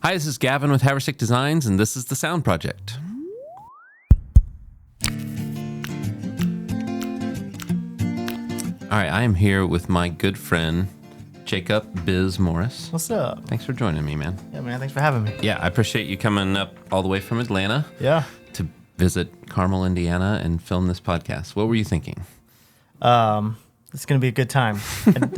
Hi, this is Gavin with Haverstick Designs, and this is the Sound Project. All right, I am here with my good friend, Jacob Biz Morris. What's up? Thanks for joining me, man. Yeah, man, thanks for having me. Yeah, I appreciate you coming up all the way from Atlanta Yeah. to visit Carmel, Indiana, and film this podcast. What were you thinking? It's going to be a good time.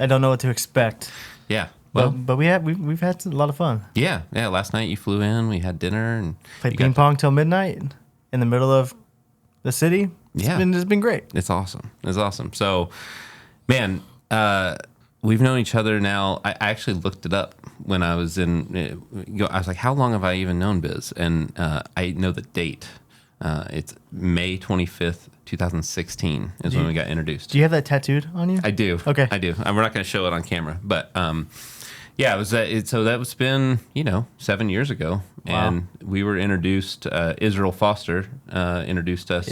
I don't know what to expect. Yeah. Well, but we've had a lot of fun. Yeah. Last night you flew in, we had dinner, and Played ping pong till midnight in the middle of the city. It's been great. It's awesome. So, man, we've known each other now. I actually looked it up when I was I was like, how long have I even known Biz? And I know the date. It's May 25th, 2016 is when we got introduced. Do you have that tattooed on you? I do. Okay. I do. We're not going to show it on camera, but yeah, it was. So that was been 7 years ago, and we were introduced. Israel Foster introduced us.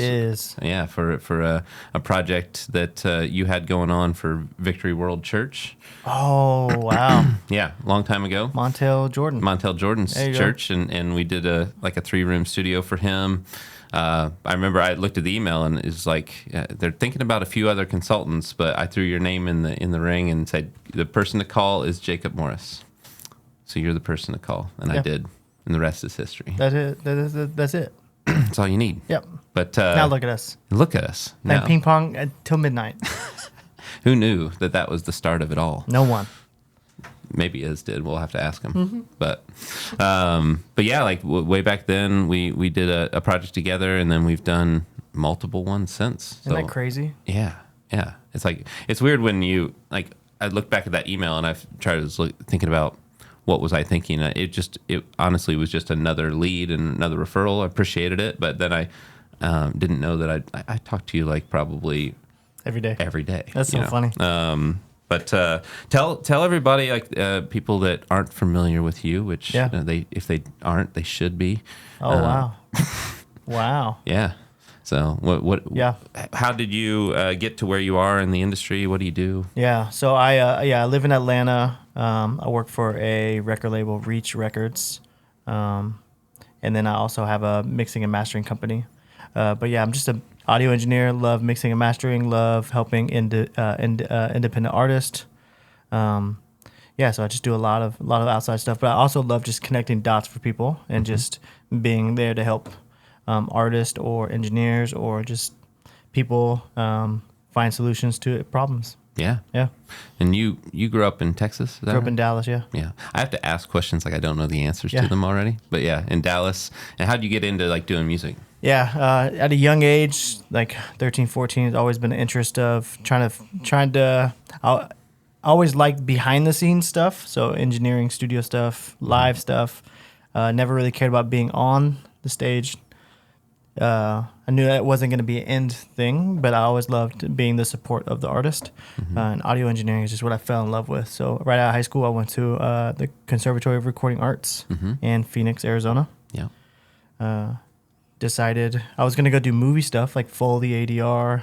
For a project that you had going on for Victory World Church. Oh wow! Yeah, long time ago. Montel Jordan's church, and we did a 3-room studio for him. I remember I looked at the email and it was like they're thinking about a few other consultants, but I threw your name in the ring and said the person to call is Jacob Morris. So you're the person to call, and I did, and the rest is history. That's it. That's it. That's all you need. Yep. But now look at us. Look at us. And ping pong till midnight. Who knew that was the start of it all? No one. Maybe Iz did. We'll have to ask him. Mm-hmm. But yeah, way back then, we did a project together, and then we've done multiple ones since. Isn't that crazy? Yeah. It's weird when you I look back at that email and I've tried to thinking about what was I thinking. It honestly was just another lead and another referral. I appreciated it, but then I didn't know that I talked to you probably every day. That's so funny. But tell everybody, people that aren't familiar with you, which if they aren't, they should be. Oh wow, wow. Yeah. So what? Yeah. How did you get to where you are in the industry? What do you do? Yeah. So I live in Atlanta. I work for a record label, Reach Records, and then I also have a mixing and mastering company. But yeah, I'm just an audio engineer. Love mixing and mastering. Love helping independent artists. So I just do a lot of outside stuff. But I also love just connecting dots for people and just being there to help artists or engineers or just people find solutions to problems. Yeah. Yeah. And you grew up in Texas? Grew up in Dallas, yeah. Yeah. I have to ask questions I don't know the answers to them already. But yeah, in Dallas. And how'd you get into doing music? Yeah, at a young age, 13, 14, it's always been an interest of trying to I always liked behind the scenes stuff, so engineering, studio stuff, live stuff. Never really cared about being on the stage. I knew that wasn't going to be an end thing, but I always loved being the support of the artist. And audio engineering is just what I fell in love with. So right out of high school, I went to the Conservatory of Recording Arts in Phoenix, Arizona. Yeah. Decided I was going to go do movie stuff like Foley, ADR,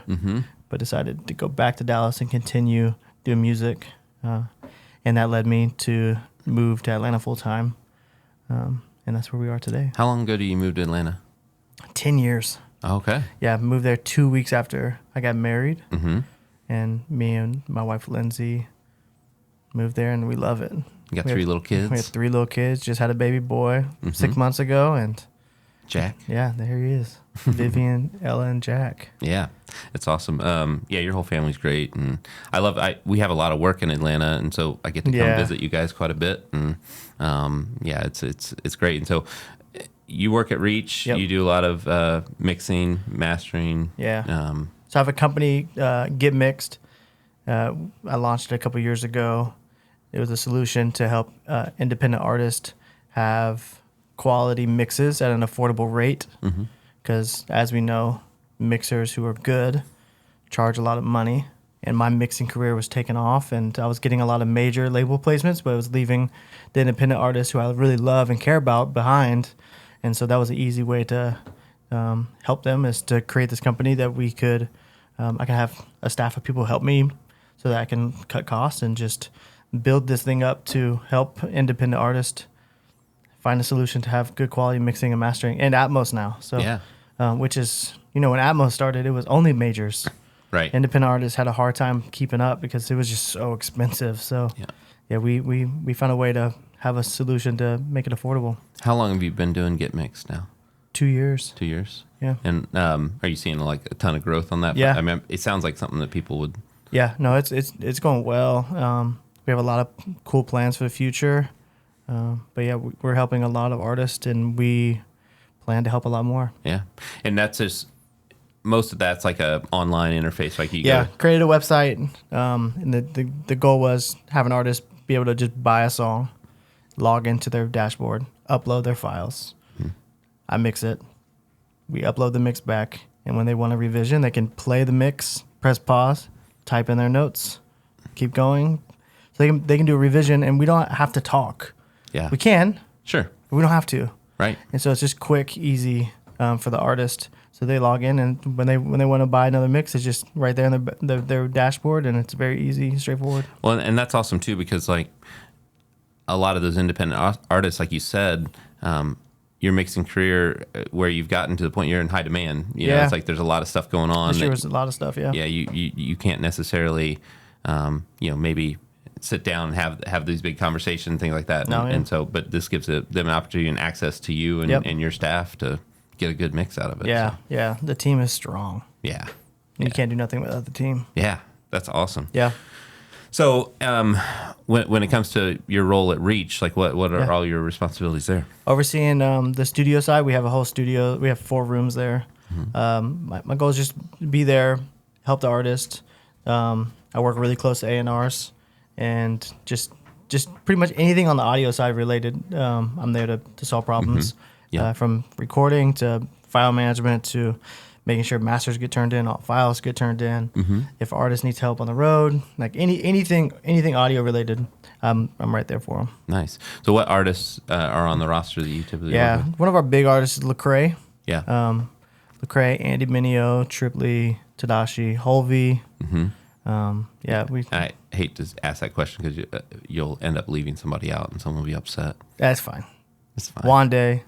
but decided to go back to Dallas and continue doing music. And that led me to move to Atlanta full time. And that's where we are today. How long ago did you move to Atlanta? 10 years. Okay. Yeah, I moved there 2 weeks after I got married. And me and my wife, Lindsay, moved there, and we love it. You got 3 little kids? We had 3 little kids. Just had a baby boy 6 months ago, and Jack. Yeah, there he is. Vivian, Ella, and Jack. Yeah, it's awesome. Your whole family's great, and we have a lot of work in Atlanta, and so I get to come visit you guys quite a bit, and it's great. And so you work at Reach. Yep. You do a lot of mixing, mastering. Yeah. So I have a company, Get Mxd. I launched it a couple years ago. It was a solution to help independent artists have quality mixes at an affordable rate, because as we know, mixers who are good charge a lot of money, and my mixing career was taking off, and I was getting a lot of major label placements, but it was leaving the independent artists who I really love and care about behind. And so that was an easy way to help them, is to create this company that we could I can have a staff of people help me so that I can cut costs and just build this thing up to help independent artists find a solution to have good quality mixing and mastering, and Atmos now. So, which is, when Atmos started, it was only majors. Right. Independent artists had a hard time keeping up because it was just so expensive. So, we found a way to have a solution to make it affordable. How long have you been doing Get Mxd now? 2 years. 2 years. Yeah. And are you seeing like a ton of growth on that? Yeah. I mean, it sounds like something that people would. Yeah. No, it's going well. We have a lot of cool plans for the future. But yeah, we're helping a lot of artists, and we plan to help a lot more. Yeah. And that's just, most of that's like a online interface. Like you created a website. And the goal was have an artist be able to just buy a song, log into their dashboard, upload their files. I mix it. We upload the mix back. And when they want a revision, they can play the mix, press pause, type in their notes, keep going. So they can do a revision, and we don't have to talk. Yeah. We can. Sure. But we don't have to. Right. And so it's just quick, easy for the artist. So they log in, and when they want to buy another mix, it's just right there in their dashboard, and it's very easy, straightforward. Well, and that's awesome too, because like a lot of those independent artists, like you said, your mixing career where you've gotten to the point you're in high demand. You know, it's like there's a lot of stuff going on. There's a lot of stuff, yeah. Yeah, you can't necessarily, maybe sit down and have these big conversations, things like that. And so, but this gives them an opportunity and access to you and your staff to get a good mix out of it. Yeah, yeah. The team is strong. Yeah. You can't do nothing without the team. Yeah, that's awesome. Yeah. So when it comes to your role at Reach, like what are all your responsibilities there? Overseeing the studio side, we have a whole studio. We have 4 rooms there. My goal is just to be there, help the artist. I work really close to A&Rs, and just pretty much anything on the audio side related. I'm there to solve problems, from recording to file management to making sure masters get turned in, all files get turned in. If artist needs help on the road, like anything audio related, I'm right there for them. Nice. So what artists are on the roster that you typically work with? One of our big artists is Lecrae. Yeah. Lecrae, Andy Mineo, Triply, Tadashi, Holvey. I hate to ask that question because you'll end up leaving somebody out and someone will be upset. That's fine. It's fine. Wande,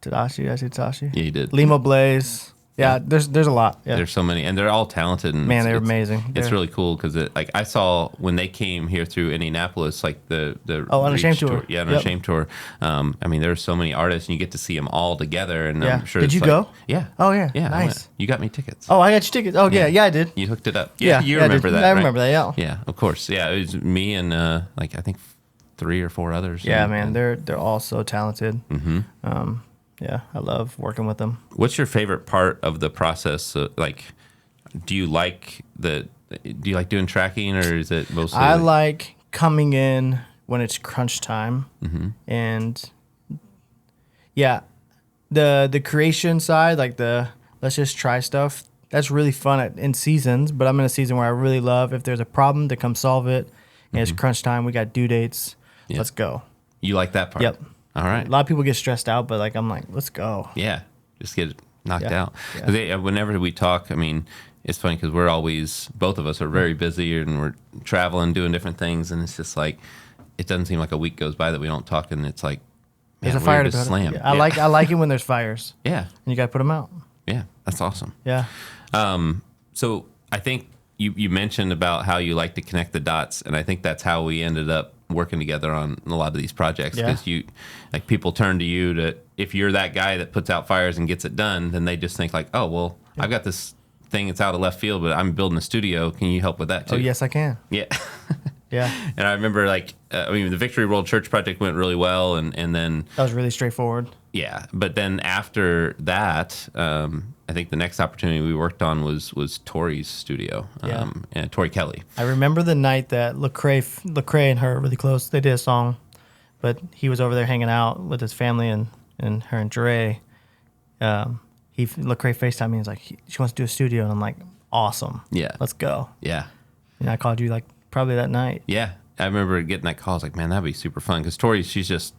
Tadashi, I said Tadashi. Yeah, you did. Limo Blaze. Yeah, there's a lot. Yeah. There's so many, and they're all talented. And man, they're amazing. It's really cool because I saw when they came here through Indianapolis, like the Unashamed tour. Yeah, Unashamed tour. I mean, there are so many artists, and you get to see them all together. And I'm sure. Did you go? Yeah. Oh yeah. Yeah. Nice. You got me tickets. Oh, I got you tickets. Oh yeah, I did. You hooked it up. Yeah, you remember that? I remember that. Yeah. Yeah, of course. Yeah, it was me and I think 3 or 4 others. Yeah, man, they're all so talented. Yeah, I love working with them. What's your favorite part of the process? Do you like doing tracking, or is it mostly? I like coming in when it's crunch time, and the creation side, like the let's just try stuff. That's really fun in seasons. But I'm in a season where I really love if there's a problem to come solve it, and it's crunch time. We got due dates. Yep. Let's go. You like that part? Yep. All right. A lot of people get stressed out, but I'm like, let's go. Yeah, just get it knocked out. Yeah. Whenever we talk, I mean, it's funny because both of us are very busy and we're traveling, doing different things, and it's just like, it doesn't seem like a week goes by that we don't talk, and it's like, man, there's a fire to slam. Yeah. I like it when there's fires. Yeah. And you got to put them out. Yeah, that's awesome. Yeah. So I think you mentioned about how you like to connect the dots, and I think that's how we ended up working together on a lot of these projects, because people turn to you to, if you're that guy that puts out fires and gets it done, then they just think like, oh well, I've got this thing that's out of left field, but I'm building a studio, can you help with that too? Oh yes, I can. Yeah. Yeah. And I remember the Victory World Church project went really well, and then that was really straightforward. Yeah, but then after that, I think the next opportunity we worked on was Tori's studio, and Tori Kelly. I remember the night that Lecrae and her were really close. They did a song, but he was over there hanging out with his family and her and Dre. Lecrae FaceTimed me and was like, she wants to do a studio, and I'm like, awesome. Yeah, let's go. Yeah, and I called you probably that night. Yeah, I remember getting that call. I was like, man, that'd be super fun, because Tori, she's just.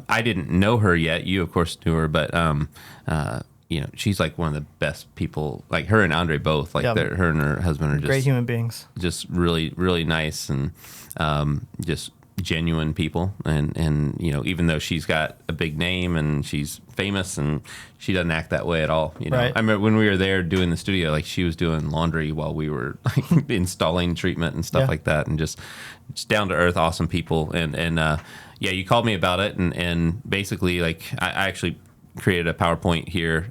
I didn't know her yet. You, of course, knew her, but she's like one of the best people. Like her and Andre both. Like her and her husband are just great human beings. Just really, really nice, and just genuine people, and even though she's got a big name and she's famous, and she doesn't act that way at all. Right. I remember when we were there doing the studio, like she was doing laundry while we were like installing treatment and stuff like that, and just down to earth, awesome people. And you called me about it, and basically like I actually created a PowerPoint here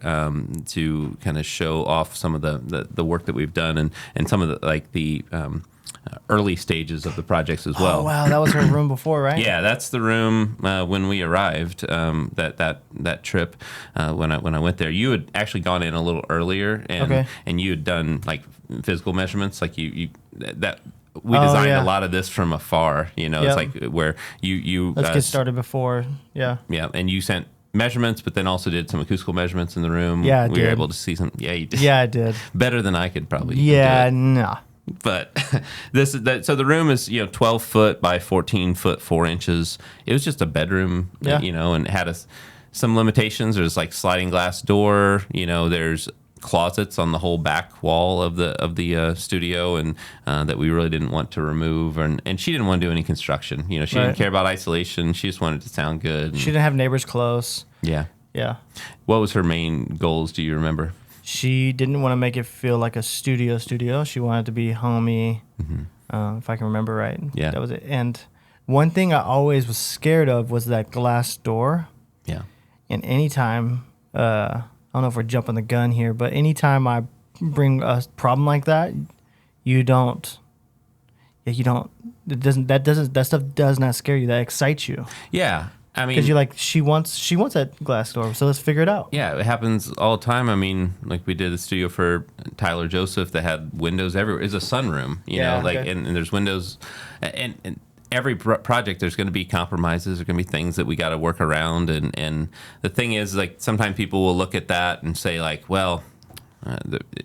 to kind of show off some of the work that we've done, and some of the early stages of the projects as well. Oh wow, that was her room before, right? Yeah, that's the room when we arrived. That trip when I went there, you had actually gone in a little earlier, and you had done like physical measurements, like we designed a lot of this from afar. It's like where you let's get started before. Yeah, and you sent measurements, but then also did some acoustical measurements in the room. Yeah, we were able to see some. Yeah, you did. Yeah, I did. Better than I could probably. Yeah, nah. But so the room is 12 foot by 14 foot 4 inches. It was just a bedroom, and it had some limitations. There's like sliding glass door. There's closets on the whole back wall of the studio, and that we really didn't want to remove. And she didn't want to do any construction. She didn't care about isolation. She just wanted it to sound good. She didn't have neighbors close. Yeah. Yeah. What was her main goals? Do you remember? She didn't want to make it feel like a studio. She wanted it to be homey, if I can remember right. Yeah. That was it. And one thing I always was scared of was that glass door. Yeah. And anytime, I don't know if we're jumping the gun here, but anytime I bring a problem like that, that stuff does not scare you. That excites you. Yeah. I mean, because you're like, she wants that glass door, so let's figure it out. Yeah, it happens all the time. I mean, like we did a studio for Tyler Joseph that had windows everywhere. It's a sunroom, and there's windows, and every project there's going to be compromises. There's going to be things that we got to work around, and the thing is, like sometimes people will look at that and say like, well,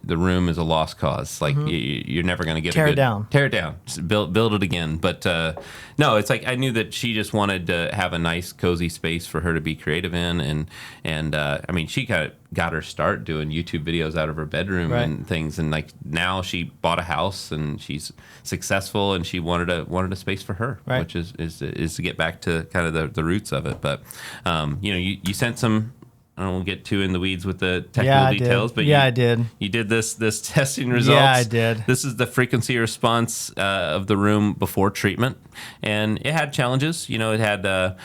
the room is a lost cause. Like you're never going to get tear it down. Just build it again. But no, it's like I knew that she just wanted to have a nice, cozy space for her to be creative in, and I mean, she got her start doing YouTube videos out of her bedroom and things, and like now she bought a house and she's successful, and she wanted a space for her, which is to get back to kind of the roots of it. But you sent some. I won't get too in the weeds with the technical details, but I did. You did this testing results. Yeah, I did. This is the frequency response of the room before treatment, and it had challenges. It had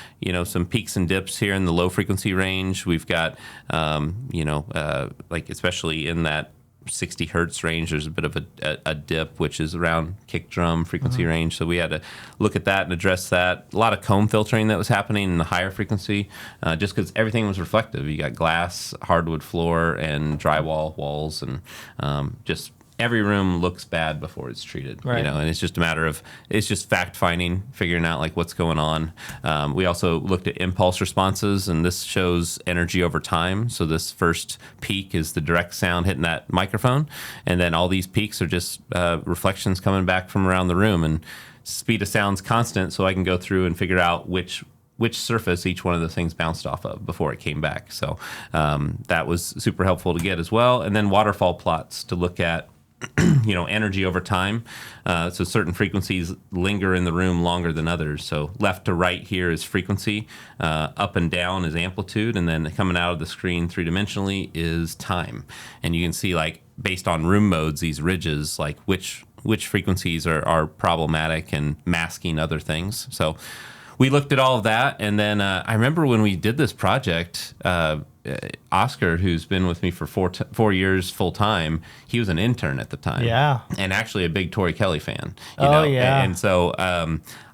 some peaks and dips here in the low frequency range. We've got like especially in that 60 hertz range, there's a bit of a dip, which is around kick drum frequency range. So we had to look at that and address that. A lot of comb filtering that was happening in the higher frequency, just because everything was reflective. You got glass, hardwood floor, and drywall walls, and just every room looks bad before it's treated, and it's just a matter of, it's just fact finding, figuring out like what's going on. We also looked at impulse responses, and this shows energy over time. So this first peak is the direct sound hitting that microphone, and then all these peaks are just reflections coming back from around the room, and speed of sound's constant, so I can go through and figure out which surface each one of the things bounced off of before it came back. So that was super helpful to get as well. And then waterfall plots to look at energy over time. So certain frequencies linger in the room longer than others. So left to right here is frequency, up and down is amplitude, and then coming out of the screen three-dimensionally is time. And you can see, like, based on room modes, these ridges, like which frequencies are problematic and masking other things. So we looked at all of that, and then I remember when we did this project, Oscar, who's been with me for 4 years full time, he was an intern at the time. Yeah. And actually a big Tori Kelly fan. Yeah. And so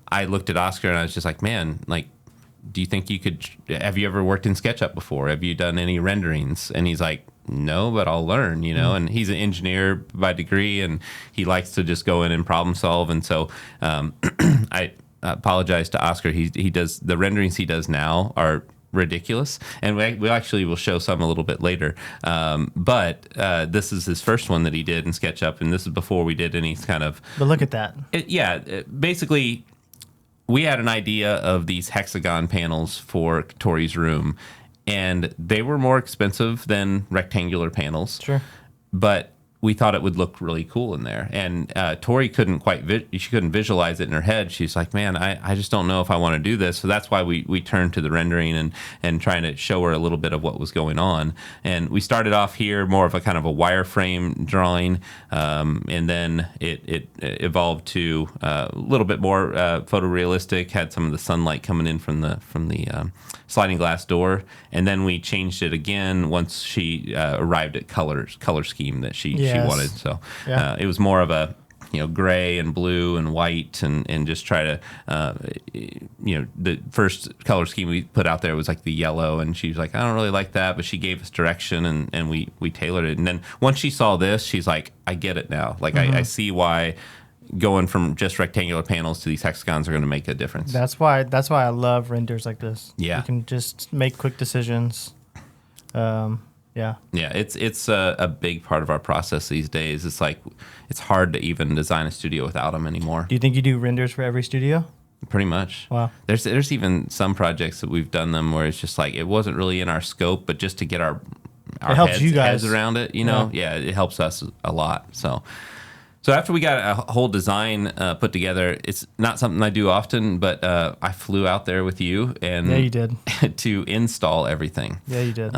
I looked at Oscar and I was just like, man, like, do you think have you ever worked in SketchUp before? Have you done any renderings? And he's like, no, but I'll learn, and he's an engineer by degree, and he likes to just go in and problem solve. And so I apologize to Oscar. He does, the renderings he does now are ridiculous, and we actually will show some a little bit later, but this is his first one that he did in SketchUp, and this is before we did any kind of, but look at that. Basically we had an idea of these hexagon panels for Tori's room, and they were more expensive than rectangular panels. Sure. But we thought it would look really cool in there. And Tori couldn't she couldn't visualize it in her head. She's like, man, I just don't know if I want to do this. So that's why we turned to the rendering and trying to show her a little bit of what was going on. And we started off here more of a kind of a wireframe drawing, and then it evolved to a little bit more photorealistic, had some of the sunlight coming in from the sliding glass door. And then we changed it again once she arrived at color scheme that she wanted. So it was more of a gray and blue and white and just try to the first color scheme we put out there was like the yellow, and she was like, I don't really like that, but she gave us direction and we tailored it. And then once she saw this, she's like, I get it now. Like I see why going from just rectangular panels to these hexagons are going to make a difference. That's why I love renders like this. Yeah, you can just make quick decisions. Yeah, it's a big part of our process these days. It's like it's hard to even design a studio without them anymore. Do you think you do renders for every studio? Pretty much. Wow. There's even some projects that we've done them where it's just like it wasn't really in our scope, but just to get our heads around it, it helps us a lot. So after we got a whole design put together, it's not something I do often, but I flew out there with you and you did to install everything. Yeah, you did.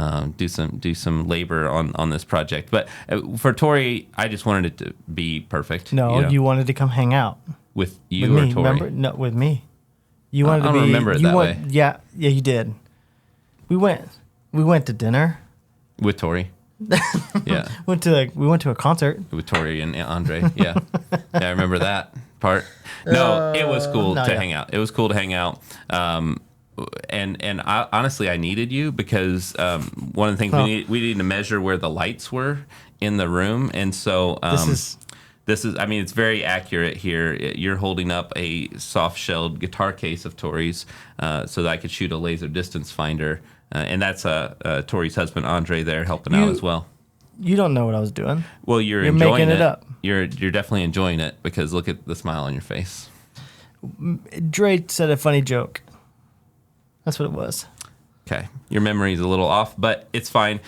Do some labor on this project. But for Tori, I just wanted it to be perfect. No, you wanted to come hang out with you or me, Tori. Remember? No, with me. You wanted I don't remember it that way. Yeah, you did. We went to dinner with Tori. Yeah, we went to a concert with Tori and Andre. Yeah, I remember that part. No, it was cool to hang out. It was cool to hang out. And honestly, I needed you because one of the things we needed to measure where the lights were in the room, and so this is. I mean, it's very accurate here. You're holding up a soft-shelled guitar case of Tori's, so that I could shoot a laser distance finder. And that's Tori's husband, Andre, there helping out as well. You don't know what I was doing. Well, you're enjoying making it up. You're definitely enjoying it because look at the smile on your face. Dre said a funny joke. That's what it was. Okay, your memory's a little off, but it's fine.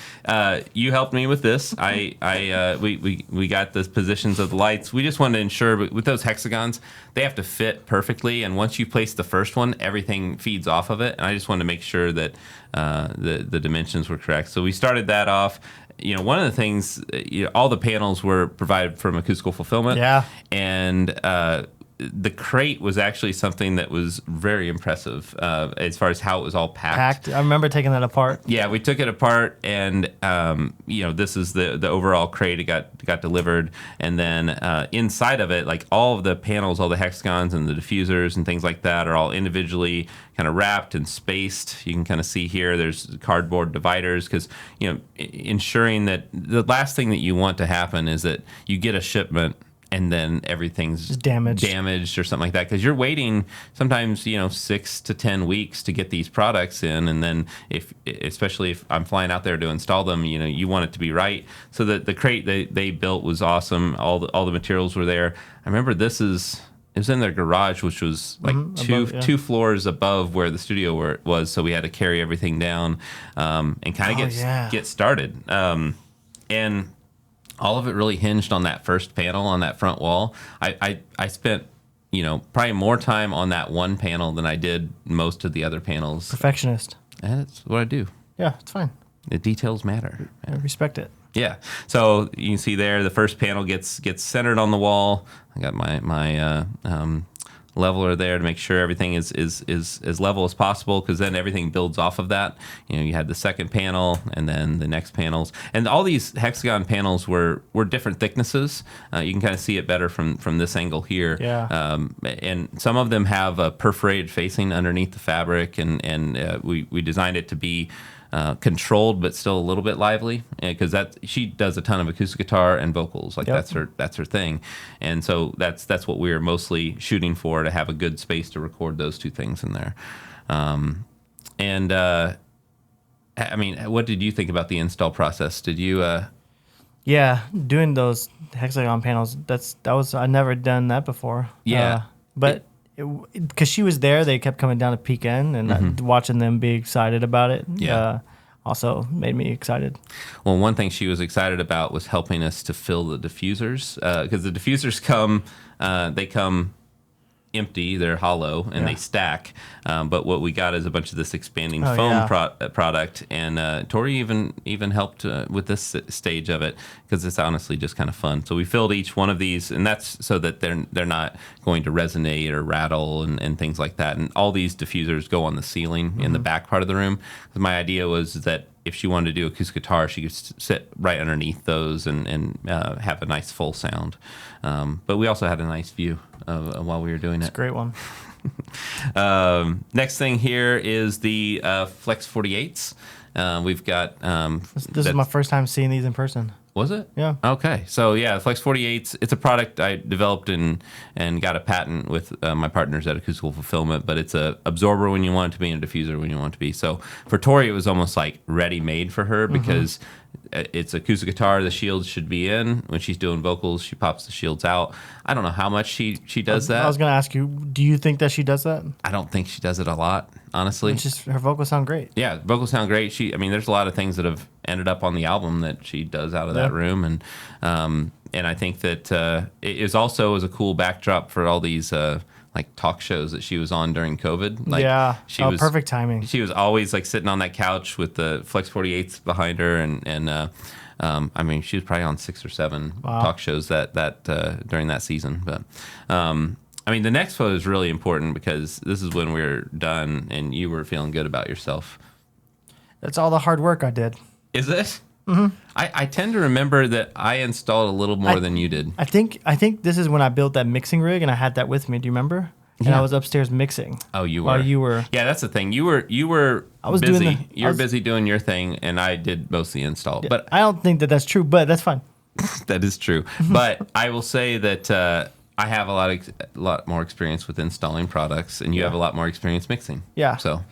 You helped me with this. We got the positions of the lights. We just wanted to ensure, but with those hexagons, they have to fit perfectly. And once you place the first one, everything feeds off of it. And I just wanted to make sure that the dimensions were correct. So we started that off. One of the things, all the panels were provided from Acoustical Fulfillment. Yeah, and the crate was actually something that was very impressive as far as how it was all packed. I remember taking that apart. Yeah, we took it apart, and this is the overall crate. It got delivered, and then inside of it, like all of the panels, all the hexagons and the diffusers and things like that are all individually kind of wrapped and spaced. You can kind of see here there's cardboard dividers because ensuring that the last thing that you want to happen is that you get a shipment and then everything's damaged or something like that, because you're waiting sometimes 6 to 10 weeks to get these products in, and then especially if I'm flying out there to install them, you want it to be right. So the crate they built was awesome. All the materials were there. I remember it was in their garage, which was like two floors above where the studio was, so we had to carry everything down and kind of get started. And all of it really hinged on that first panel on that front wall. I spent, probably more time on that one panel than I did most of the other panels. Perfectionist. And that's what I do. Yeah, it's fine. The details matter. I respect it. Yeah. So you can see there, the first panel gets centered on the wall. I got my leveler there to make sure everything is as level as possible, because then everything builds off of that. You had the second panel and then the next panels, and all these hexagon panels were different thicknesses. You can kind of see it better from this angle here. Yeah. And some of them have a perforated facing underneath the fabric, and we designed it to be controlled but still a little bit lively, because she does a ton of acoustic guitar and vocals. That's her thing, and so that's what we were mostly shooting for, to have a good space to record those two things in there. I mean, what did you think about the install process? Did you? Yeah, doing those hexagon panels. I never done that before. Yeah, but. Because she was there, they kept coming down to peek in, and watching them be excited about it. Yeah. also made me excited. Well, one thing she was excited about was helping us to fill the diffusers, because the diffusers they come empty, they're hollow, and they stack. But what we got is a bunch of this expanding foam product, and Tori even helped with this stage of it, because it's honestly just kind of fun. So we filled each one of these, and that's so that they're not going to resonate or rattle and things like that. And all these diffusers go on the ceiling in the back part of the room. My idea was that if she wanted to do acoustic guitar, she could sit right underneath those and have a nice full sound. But we also had a nice view while we were doing it. It's a great one. Next thing here is the Flex 48s. We've got... this is my first time seeing these in person. Was it? Yeah. Okay. So yeah, Flex 48s, it's a product I developed and got a patent with my partners at Acoustical Fulfillment, but it's a absorber when you want it to be and a diffuser when you want it to be. So for Tori, it was almost like ready-made for her, because it's acoustic guitar, the shields should be in. When she's doing vocals, she pops the shields out. I don't know how much she does that. I was going to ask you, do you think that she does that? I don't think she does it a lot, honestly. It's just her vocals sound great. Yeah, vocals sound great. There's a lot of things that have ended up on the album that she does out of that room, and I think that it is also a cool backdrop for all these like talk shows that she was on during COVID. Like, she was perfect timing. She was always like sitting on that couch with the Flex 48s behind her, and she was probably on 6 or 7 talk shows that during that season. But the next photo is really important, because this is when we're done and you were feeling good about yourself. That's all the hard work I did. Is it? Mm-hmm. I tend to remember that I installed a little more than you did. I think this is when I built that mixing rig, and I had that with me. Do you remember? And I was upstairs mixing. Oh, you were. While you were. Yeah, that's the thing. You were. I was busy. You were busy doing your thing, and I did most of the install. Yeah, but I don't think that that's true. But that's fine. That is true. But I will say that I have a lot more experience with installing products, and you have a lot more experience mixing. Yeah. So,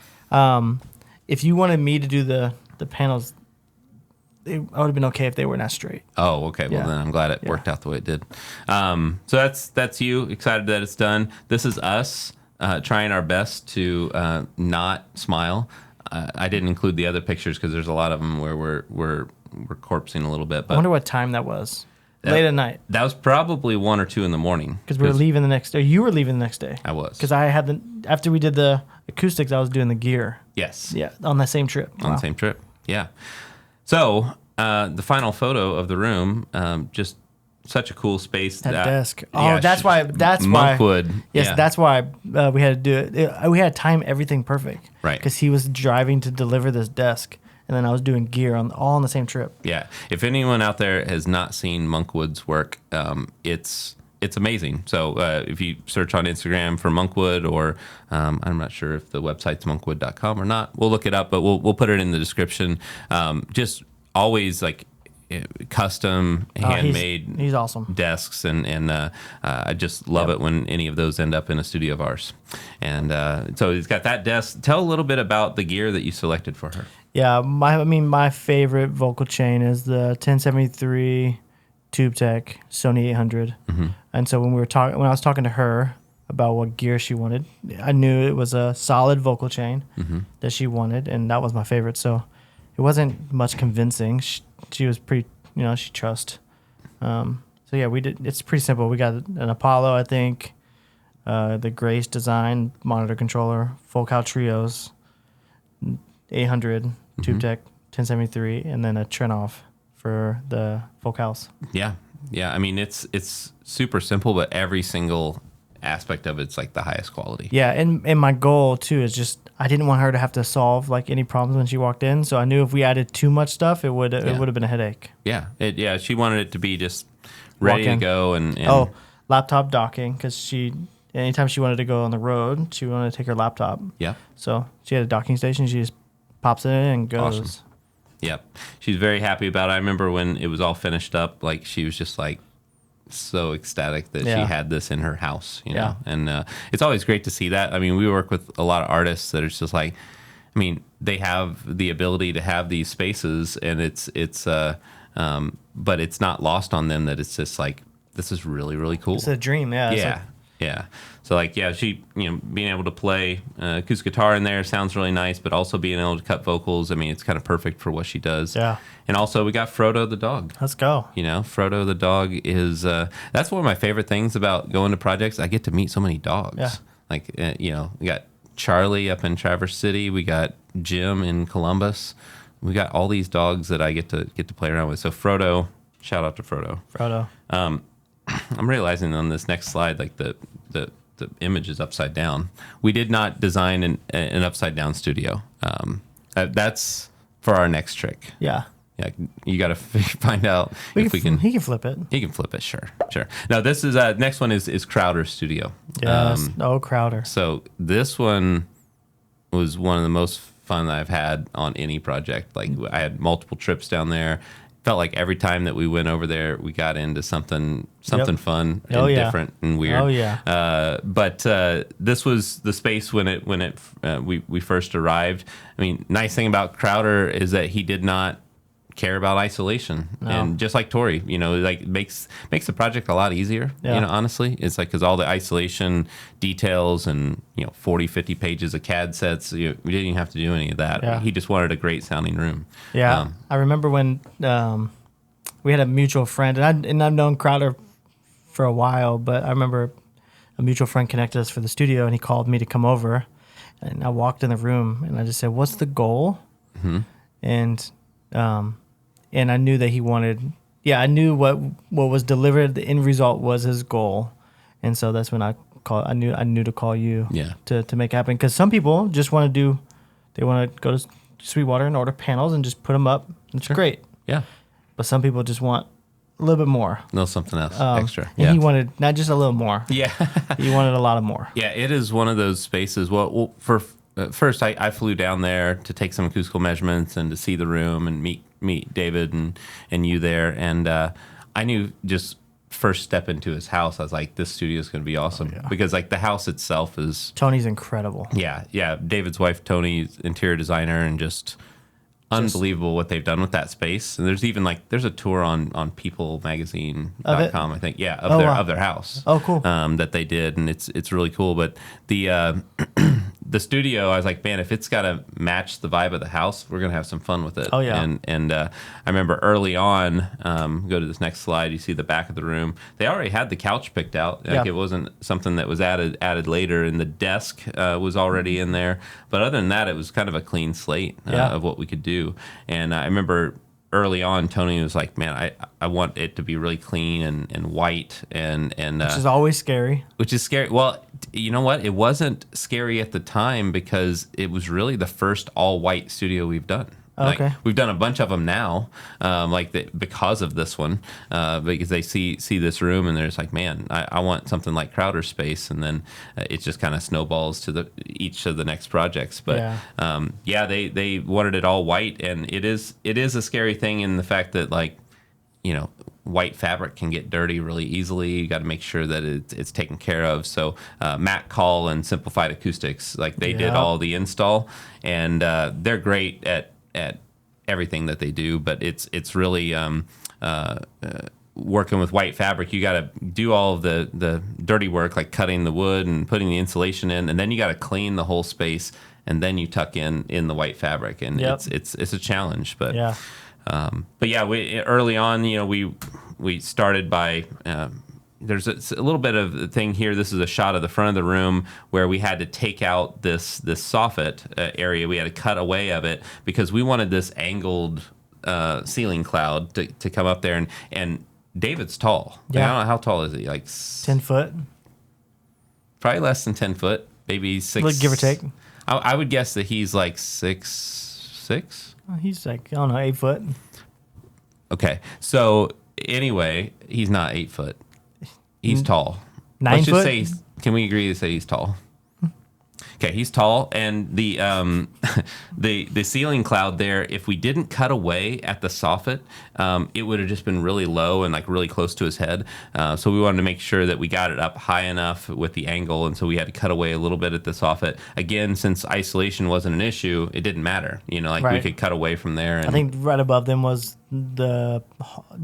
if you wanted me to do the panels, I would have been okay if they were not straight. Oh, okay. Well, then I'm glad it worked out the way it did. So that's you, excited that it's done. This is us trying our best to not smile. I didn't include the other pictures because there's a lot of them where we're corpsing a little bit. But I wonder what time that was. Late at night. That was probably 1 or 2 in the morning. Because we were leaving the next day. You were leaving the next day. I was. Because I had after we did the acoustics, I was doing the gear. Yes. Yeah, on the same trip. On the same trip. Yeah. So the final photo of the room, just such a cool space. That desk. Oh, that's why. Monkwood. Yes, that's why we had to do it. We had to time everything perfect. Right. Because he was driving to deliver this desk, and then I was doing gear all on the same trip. Yeah. If anyone out there has not seen Monkwood's work, it's amazing. So if you search on Instagram for Monkwood, or I'm not sure if the website's monkwood.com or not, we'll look it up, but we'll put it in the description. Just always like custom handmade he's awesome desks, and I just love it when any of those end up in a studio of ours. And so he's got that desk. Tell a little bit about the gear that you selected for her. Yeah, my favorite vocal chain is the 1073 TubeTech Sony 800. Mm-hmm. And so when I was talking to her about what gear she wanted, I knew it was a solid vocal chain that she wanted, and that was my favorite. So it wasn't much convincing. She was pretty, she trusts. So yeah, we did. It's pretty simple. We got an Apollo, I think, the Grace design monitor controller, Focal Trios, 800 TubeTech 1073, and then a Trenoff for the Focals. Yeah. I mean, it's super simple, but every single aspect of it's like the highest quality. Yeah, and my goal too is just I didn't want her to have to solve like any problems when she walked in. So I knew if we added too much stuff, it would have been a headache. Yeah, she wanted it to be just ready to go and laptop docking, because anytime she wanted to go on the road, she wanted to take her laptop. Yeah. So she had a docking station. She just pops it in and goes. Awesome. Yep. She's very happy about it. I remember when it was all finished up, like she was just like so ecstatic that she had this in her house, you know? And it's always great to see that. I mean, we work with a lot of artists that are just like, I mean, they have the ability to have these spaces, and it's but it's not lost on them that it's just like, this is really, really cool. It's a dream, yeah. Yeah. Yeah. So like, yeah, she, being able to play acoustic guitar in there sounds really nice, but also being able to cut vocals. I mean, it's kind of perfect for what she does. Yeah. And also we got Frodo the dog. Let's go. Frodo the dog is, that's one of my favorite things about going to projects. I get to meet so many dogs. Yeah. Like, we got Charlie up in Traverse City. We got Jim in Columbus. We got all these dogs that I get to play around with. So Frodo, shout out to Frodo. Frodo. I'm realizing on this next slide, like the image is upside down. We did not design an upside down studio. That's for our next trick. Yeah. Yeah, you got to find out if we can. He can flip it. He can flip it, sure. Now this is next one is Crowder's studio. Yes. Crowder. So this one was one of the most fun that I've had on any project. Like I had multiple trips down there. Felt like every time that we went over there, we got into something fun and different and weird. Oh yeah. But this was the space when we first arrived. I mean, nice thing about Crowder is that he did not care about isolation, and just like Tori, like makes the project a lot easier. Honestly, it's like because all the isolation details and 40-50 pages of CAD sets, we didn't even have to do any of that. Yeah. He just wanted a great sounding room. Yeah, I remember when we had a mutual friend, and I've known Crowder for a while, but I remember a mutual friend connected us for the studio, and he called me to come over, and I walked in the room, and I just said, "What's the goal?" Mm-hmm. And I knew that he wanted. Yeah, I knew what was delivered. The end result was his goal, and so that's when I knew to call you. Yeah. To make it happen, because some people just want to go to Sweetwater and order panels and just put them up. It's great. Yeah. But some people just want a little bit more. No, something else extra. And he wanted not just a little more. Yeah. He wanted a lot of more. Yeah, it is one of those spaces. Well for first, I flew down there to take some acoustical measurements and to see the room and meet David and you there. And I knew just first step into his house, I was like, this studio is going to be awesome. Because like the house itself is... Tony's incredible. Yeah. David's wife, Tony's interior designer, and just unbelievable what they've done with that space. And there's even there's a tour on peoplemagazine.com, I think. Yeah, of their house. Oh, cool. That they did, and it's really cool. But the the studio, I was like, man, if it's got to match the vibe of the house, we're gonna have some fun with it. Oh yeah. And I remember early on, go to this next slide. You see the back of the room. They already had the couch picked out. Like it wasn't something that was added later. And the desk was already in there. But other than that, it was kind of a clean slate of what we could do. And I remember early on, Tony was like, man, I want it to be really clean and white and which is always scary. Which is scary. Well, you know what? It wasn't scary at the time because it was really the first all white studio we've done. Okay. We've done a bunch of them now, because of this one, because they see this room and they're just like, man, I want something like Crowder's space, and then it just kind of snowballs to each of the next projects. But they wanted it all white, and it is a scary thing in the fact that white fabric can get dirty really easily. You got to make sure that it's taken care of. So Matt Call and Simplified Acoustics, they did all the install, and they're great at everything that they do, but it's really working with white fabric. You got to do all of the dirty work, like cutting the wood and putting the insulation in, and then you got to clean the whole space, and then you tuck in the white fabric, and it's a challenge. But we early on, we started by. There's a little bit of a thing here. This is a shot of the front of the room where we had to take out this soffit area. We had to cut away of it because we wanted this angled ceiling cloud to come up there. And David's tall. Yeah. I don't know, how tall is he? 10 foot? Probably less than 10 foot. Maybe 6. Give or take. I would guess that he's 6'6". He's I don't know, 8 foot. Okay. So anyway, he's not 8 foot. He's tall. 9 Let's foot? just say, can we agree to say he's tall? Okay, he's tall, and the the ceiling cloud there, if we didn't cut away at the soffit, it would have just been really low and really close to his head. So we wanted to make sure that we got it up high enough with the angle, and so we had to cut away a little bit at the soffit. Again, since isolation wasn't an issue, it didn't matter. We could cut away from there. And I think right above them was the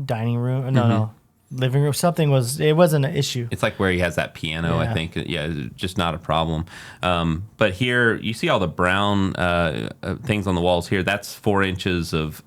dining room. No. living room. Something was. It wasn't an issue. It's like where he has that piano, I think. Yeah, just not a problem. But here, you see all the brown things on the walls here. That's 4 inches of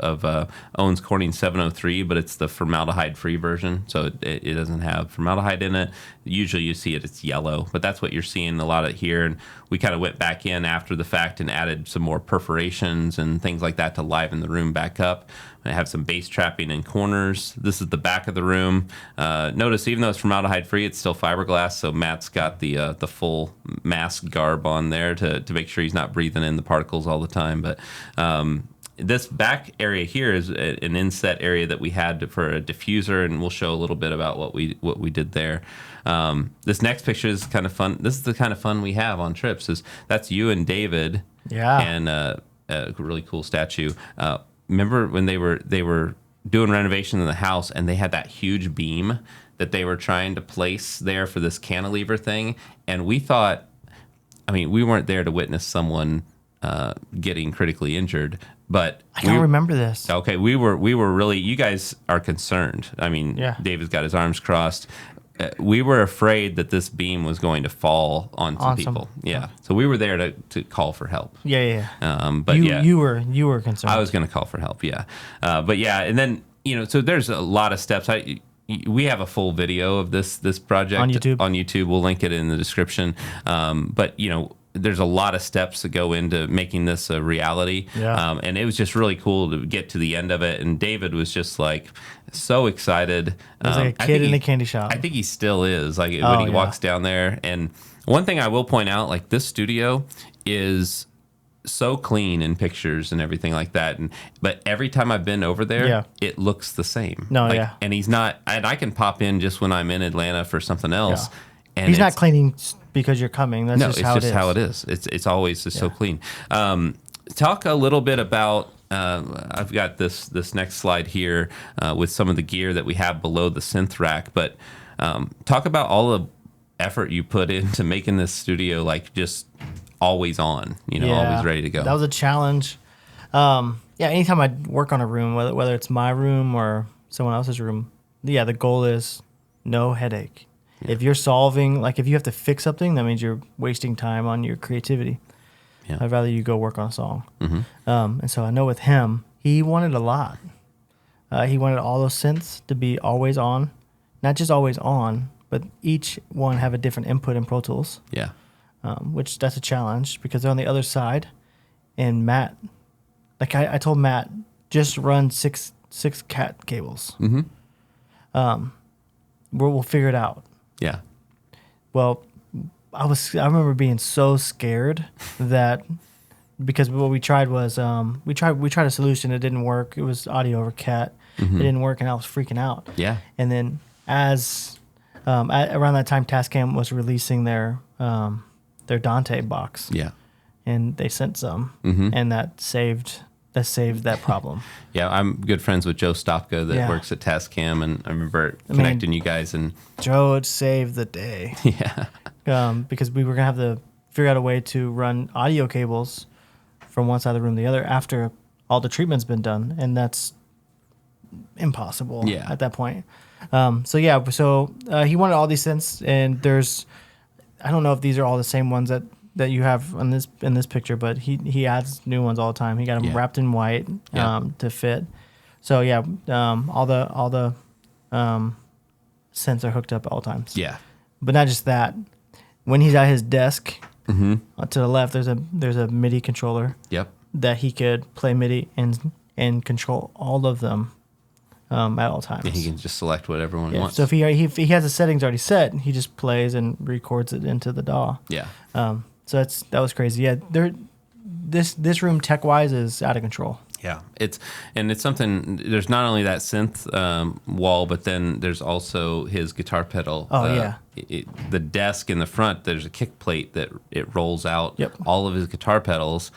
Owens Corning 703, but it's the formaldehyde-free version, so it doesn't have formaldehyde in it. Usually you see it's yellow, but that's what you're seeing a lot of here. And we kind of went back in after the fact and added some more perforations and things like that to liven the room back up. I have some bass trapping in corners. This is the back of the room. Notice, even though it's formaldehyde free, it's still fiberglass. So Matt's got the full mask garb on there to make sure he's not breathing in the particles all the time. But this back area here is an inset area that we had for a diffuser, and we'll show a little bit about what we did there. This next picture is kind of fun. This is the kind of fun we have on trips. That's you and David. Yeah. And a really cool statue. Remember when they were doing renovation in the house and they had that huge beam that they were trying to place there for this cantilever thing, and we thought, I mean, we weren't there to witness someone getting critically injured, but I don't remember this. Okay, we were really. You guys are concerned. I mean, yeah. David's got his arms crossed. We were afraid that this beam was going to fall on some people. Yeah, so we were there to call for help. Yeah. But you were concerned. I was going to call for help. Yeah, but yeah, and then so there's a lot of steps. We have a full video of this project on YouTube. On YouTube, we'll link it in the description. But there's a lot of steps that go into making this a reality. Yeah. And it was just really cool to get to the end of it. And David was just like so excited. It was like a kid in a candy shop. I think he still is, like when he walks down there. And one thing I will point out, like this studio is so clean in pictures and everything like that. But every time I've been over there, it looks the same. And he's not, and I can pop in just when I'm in Atlanta for something else. Yeah. And he's not cleaning because you're coming. That's just how it is. It's just how it is. It's always just so clean. Talk a little bit about. I've got this next slide here with some of the gear that we have below the synth rack. But talk about all the effort you put into making this studio like just always on. Always ready to go. That was a challenge. Anytime I work on a room, whether it's my room or someone else's room, the goal is no headache. Yeah. If you're solving, like if you have to fix something, that means you're wasting time on your creativity. Yeah. I'd rather you go work on a song. Mm-hmm. And so I know with him, he wanted a lot. He wanted all those synths to be always on, not just always on, but each one have a different input in Pro Tools. Yeah. Which that's a challenge because they're on the other side. And Matt, like I told Matt, just run six cat cables. Mm-hmm. We'll figure it out. Yeah. Well, I remember being so scared that because what we tried was we tried a solution. It didn't work. It was audio over cat. Mm-hmm. It didn't work, and I was freaking out. Yeah. And then as around that time, Tascam was releasing their Dante box. Yeah. And they sent some, mm-hmm. and that saved that problem. Yeah, I'm good friends with Joe Stopka that works at Tascam, and I remember connecting you guys. And Joe saved the day. Yeah. Because we were going to have to figure out a way to run audio cables from one side of the room to the other after all the treatment's been done, and that's impossible at that point. So he wanted all these synths, and I don't know if these are all the same ones that you have in this picture, but he adds new ones all the time. He got them wrapped in white to fit. So all the synths are hooked up at all times. Yeah. But not just that. When he's at his desk, mm-hmm. To the left, there's a MIDI controller. Yep. That he could play MIDI and control all of them at all times. And he can just select whatever one he wants. So if he has the settings already set, he just plays and records it into the DAW. Yeah. So that was crazy. Yeah. This room tech wise is out of control. Yeah, it's something. There's not only that synth wall, but then there's also his guitar pedal. The desk in the front. There's a kick plate that it rolls out all of his guitar pedals,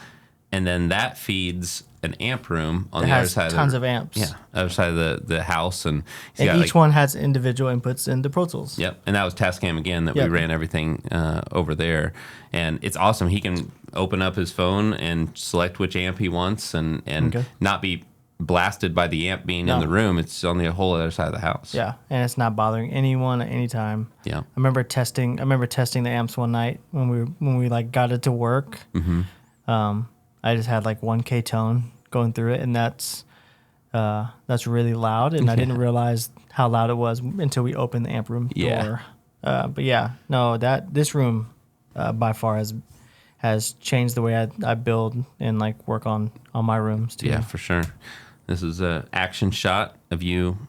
and then that feeds an amp room on the other side. Tons of amps. Yeah, other side of the house, and each one has individual inputs into Pro Tools. Yep, and that was Tascam again that we ran everything over there, and it's awesome. He can open up his phone and select which amp he wants, and not be blasted by the amp being in the room. It's on the whole other side of the house. Yeah, and it's not bothering anyone at any time. Yeah. I remember testing the amps one night when we like got it to work. Mm-hmm. I just had like 1K tone going through it, and that's really loud, and I didn't realize how loud it was until we opened the amp room door. But yeah, no, this room by far has changed the way I build and like work on my rooms too. Yeah, for sure. This is an action shot of you,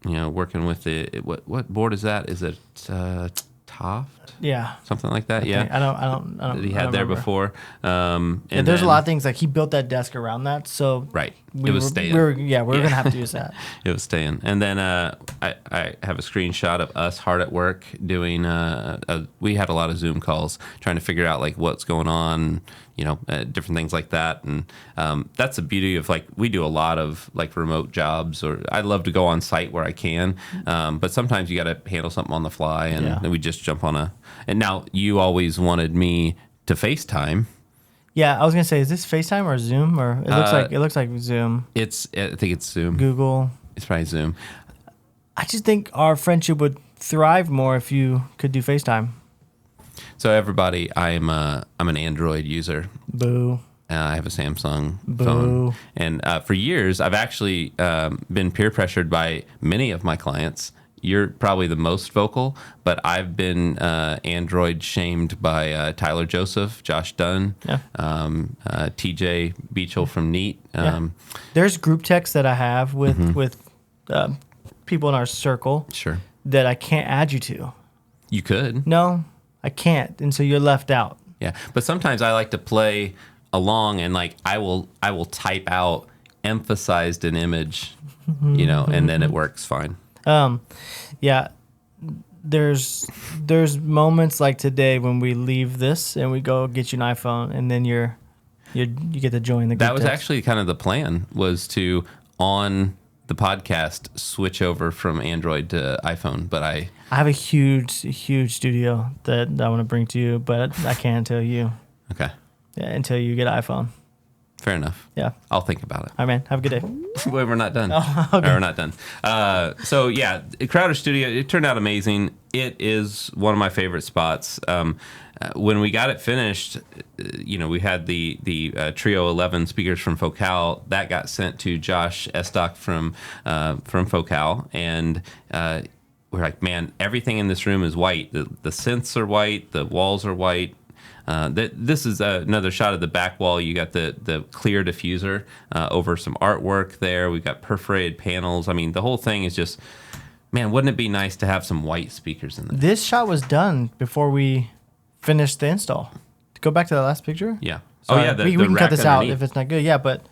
working with what board is that? Is it Toft? Yeah, something like that. Yeah, I don't. That he had there before. And there's a lot of things like he built that desk around that, so right. It was staying. We were gonna have to use that. It was staying. And then I have a screenshot of us hard at work doing. We had a lot of Zoom calls trying to figure out like what's going on, different things like that. And that's the beauty of like we do a lot of like remote jobs, or I love to go on site where I can, but sometimes you got to handle something on the fly, and then we just jump on And now you always wanted me to FaceTime. Yeah, I was gonna say, is this FaceTime or Zoom? Or it looks like Zoom. I think it's Zoom. Google. It's probably Zoom. I just think our friendship would thrive more if you could do FaceTime. So everybody, I'm an Android user. Boo. I have a Samsung phone, and for years I've actually been peer pressured by many of my clients. You're probably the most vocal, but I've been Android shamed by Tyler Joseph, Josh Dunn, TJ Beachel from Neat. There's group texts that I have with people in our circle. Sure. That I can't add you to. You could. No, I can't, and so you're left out. Yeah, but sometimes I like to play along, and like I will type out emphasized an image, and then it works fine. Yeah, there's moments like today when we leave this and we go get you an iPhone, and then you get to join the group. That was actually kind of the plan, was to on the podcast switch over from Android to iPhone, but I have a huge studio that I want to bring to you, but I can't tell you. Okay. Yeah, until you get an iPhone. Fair enough. Yeah. I'll think about it. All right, man. Have a good day. Wait, we're not done. Oh, okay. We're not done. So, yeah, Crowder Studio, it turned out amazing. It is one of my favorite spots. When we got it finished, we had the Trio 11 speakers from Focal. That got sent to Josh Estock from Focal. And we're like, man, everything in this room is white. The synths are white. The walls are white. This is another shot of the back wall. You got the clear diffuser over some artwork there. We've got perforated panels. I mean, the whole thing is just, man, wouldn't it be nice to have some white speakers in there? This shot was done before we finished the install. To go back to that last picture? Yeah. Sorry. Oh, yeah. We can cut this out if it's not good. Yeah, but...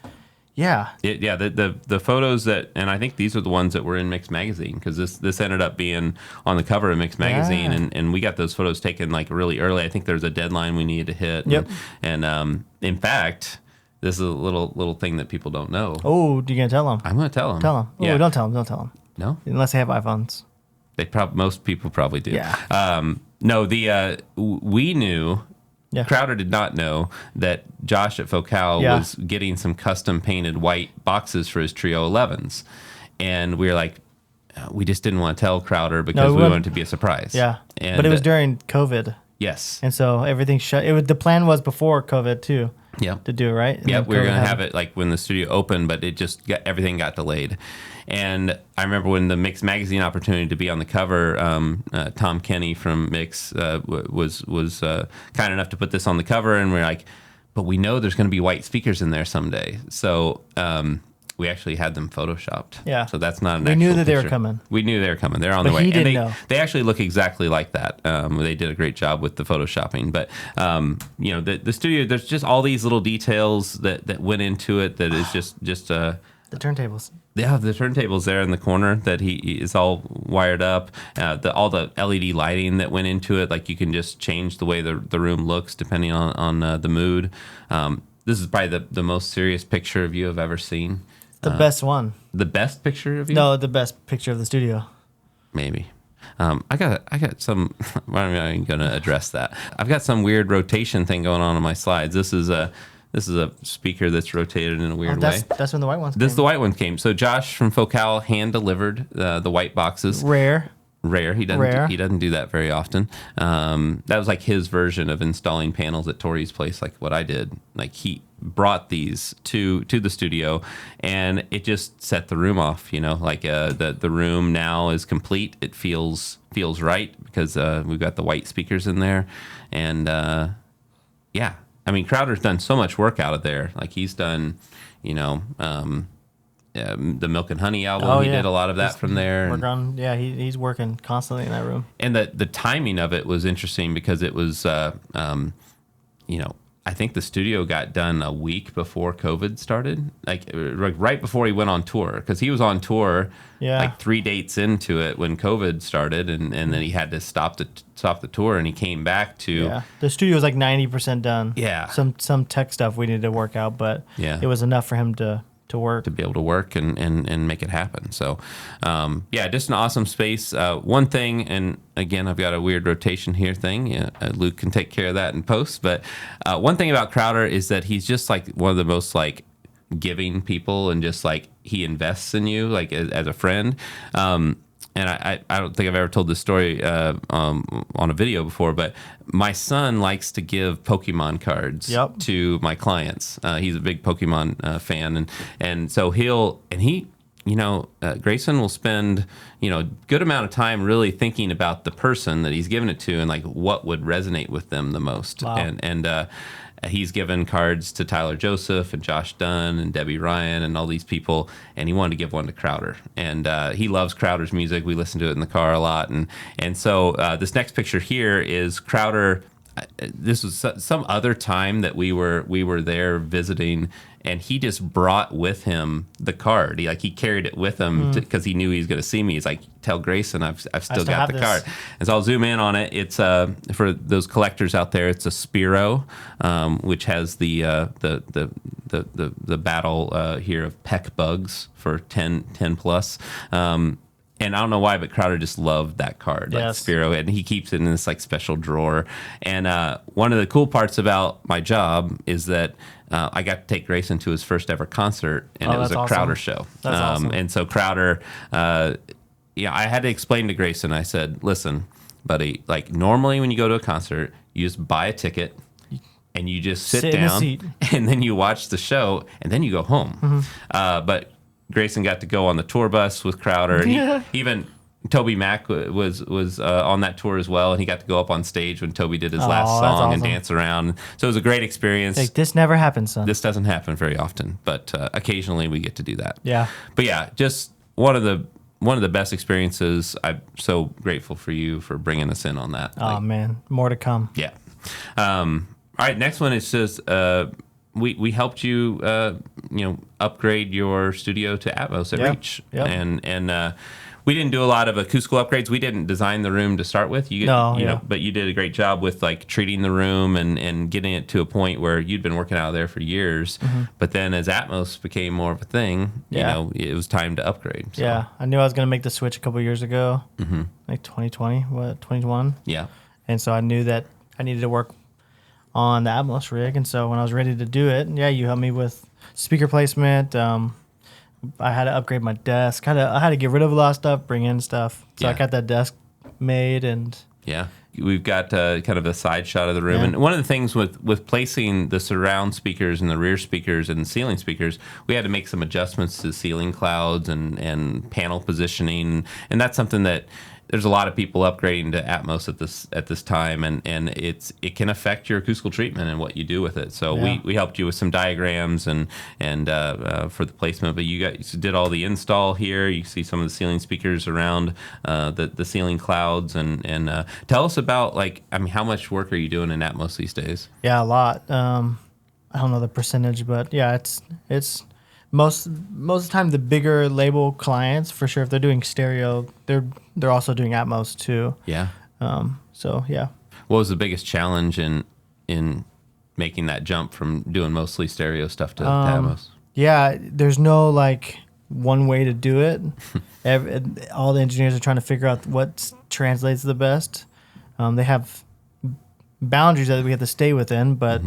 Yeah. The photos and I think these are the ones that were in Mxd Magazine, because this ended up being on the cover of Mxd Magazine, and we got those photos taken like really early. I think there was a deadline we needed to hit. Yep. And in fact, this is a little thing that people don't know. Oh, you gonna tell them? I'm gonna tell them. Tell them. Oh, yeah. Don't tell them. Don't tell them. No. Unless they have iPhones. Most people probably do. Yeah. No. We knew. Yeah. Crowder did not know that Josh at Focal was getting some custom painted white boxes for his Trio 11s. And we were like, we just didn't want to tell Crowder because we wanted it to be a surprise. Yeah. And, but it was during COVID. Yes. And so everything shut. The plan was before COVID too. Yep. To do it, right? Yeah, we were going to have it like when the studio opened, but it just everything got delayed. And I remember when the Mxd Magazine opportunity to be on the cover, Tom Kenny from Mxd was kind enough to put this on the cover, and we're like, but we know there's going to be white speakers in there someday. So we actually had them photoshopped. Yeah. So that's not an We actual knew that they were picture. coming. We knew they were coming. They're on But the way. he didn't and know. They actually look exactly like that. They did a great job with the photoshopping. But, the studio, there's just all these little details that went into it that is just the turntables. Yeah, the turntable's there in the corner that he is all wired up. All the LED lighting that went into it, like you can just change the way the room looks depending on the mood. This is probably the most serious picture of you I've ever seen. The best one. The best picture of you? No, the best picture of the studio. Maybe. I got some. I'm not even going to address that. I've got some weird rotation thing going on my slides. This is This is a speaker that's rotated in a weird way. That's when the white ones came. This is the white one came. So Josh from Focal hand delivered the white boxes. Rare. He doesn't do that very often. That was like his version of installing panels at Tori's place, like what I did. Like he brought these to the studio, and it just set the room off. Like the room now is complete. It feels right because we've got the white speakers in there, and yeah. I mean, Crowder's done so much work out of there. Like he's done, the Milk and Honey album. He did a lot of that from there. He's working constantly in that room. And the timing of it was interesting because it was, I think the studio got done a week before COVID started, like right before he went on tour, because he was on tour like 3 dates into it when COVID started, and then he had to stop the tour, and he came back to the studio was like 90% done. Some tech stuff we needed to work out, but it was enough for him to work, to be able to work and make it happen. So just an awesome space. One thing, and again, I've got a weird rotation here thing. Luke can take care of that in post, but one thing about Crowder is that he's just like one of the most like giving people, and just like he invests in you like as a friend. And I don't think I've ever told this story on a video before, but my son likes to give Pokemon cards to my clients. He's a big Pokemon fan, and so Grayson will spend good amount of time really thinking about the person that he's giving it to and like what would resonate with them the most. Wow. And he's given cards to Tyler Joseph and Josh Dunn and Debbie Ryan and all these people, and he wanted to give one to Crowder. And he loves Crowder's music. We listen to it in the car a lot. And so this next picture here is Crowder. This was some other time that we were there visiting, and he just brought with him the card. He carried it with him because he knew he was going to see me. He's like, "Tell Grayson I've still got the card." And so I'll zoom in on it. It's for those collectors out there. It's a Spiro, which has the battle here of peck bugs for 10 plus. And I don't know why, but Crowder just loved that card, like Spiro, and he keeps it in this like special drawer. And one of the cool parts about my job is that I got to take Grayson to his first ever concert, and it was a Crowder show. That's awesome. And so Crowder, I had to explain to Grayson. I said, "Listen, buddy, like normally when you go to a concert, you just buy a ticket and you just sit down, and then you watch the show, and then you go home." But Grayson got to go on the tour bus with Crowder. Even Toby Mac was on that tour as well, and he got to go up on stage when Toby did his last song and dance around. So it was a great experience. Like, this never happens, son. This doesn't happen very often, but occasionally we get to do that. Yeah. But yeah, just one of the best experiences. I'm so grateful for you for bringing us in on that. Oh man, more to come. Yeah. All right, next one is just. We helped you, upgrade your studio to Atmos at Reach, and we didn't do a lot of acoustical upgrades. We didn't design the room to start with. But you did a great job with like treating the room and getting it to a point where you'd been working out of there for years. But then as Atmos became more of a thing, it was time to upgrade. So. Yeah, I knew I was going to make the switch a couple of years ago, like 2020, 2021. Yeah, and so I knew that I needed to work on the Atmos rig, and so when I was ready to do it, you helped me with speaker placement. I had to upgrade my desk. I had to get rid of a lot of stuff, bring in stuff. So I got that desk made, and we've got kind of a side shot of the room. And one of the things with placing the surround speakers and the rear speakers and the ceiling speakers, we had to make some adjustments to ceiling clouds and panel positioning, and that's something that there's a lot of people upgrading to Atmos at this time, and it can affect your acoustical treatment and what you do with it. So we helped you with some diagrams and for the placement, but you guys did all the install here. You see some of the ceiling speakers around the ceiling clouds, and tell us about how much work are you doing in Atmos these days? Yeah, a lot. I don't know the percentage, but it's most of the time the bigger label clients, for sure, if they're doing stereo, they're also doing Atmos too. Yeah. So yeah. What was the biggest challenge in making that jump from doing mostly stereo stuff to Atmos? Yeah, there's no one way to do it. All the engineers are trying to figure out what translates the best. They have boundaries that we have to stay within, but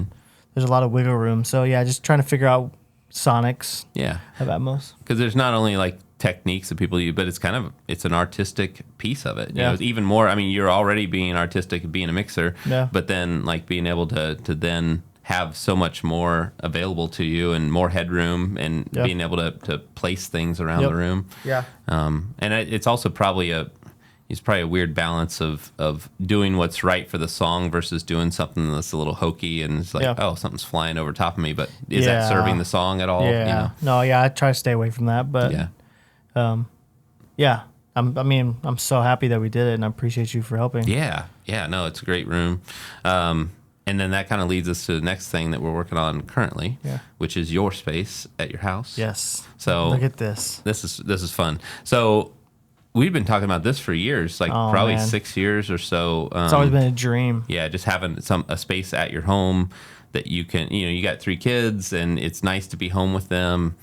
there's a lot of wiggle room. So yeah, just trying to figure out sonics of Atmos. Because there's not only like techniques that people use, but it's an artistic piece of it. You know, it's even more. I mean, you're already being artistic being a mixer, but then like being able to then have so much more available to you and more headroom and being able to place things around the room. Yeah. And it's also probably a weird balance of doing what's right for the song versus doing something that's a little hokey and it's like, oh, something's flying over top of me, but is that serving the song at all? Yeah. You know? No, I try to stay away from that, but I'm so happy that we did it and I appreciate you for helping. Yeah. No, it's a great room. And then that kind of leads us to the next thing that we're working on currently, which is your space at your house. Yes. So look at this. This is fun. So we've been talking about this for years, like probably 6 years or so. It's always been a dream. Yeah, just having a space at your home that you can, you got 3 kids and it's nice to be home with them.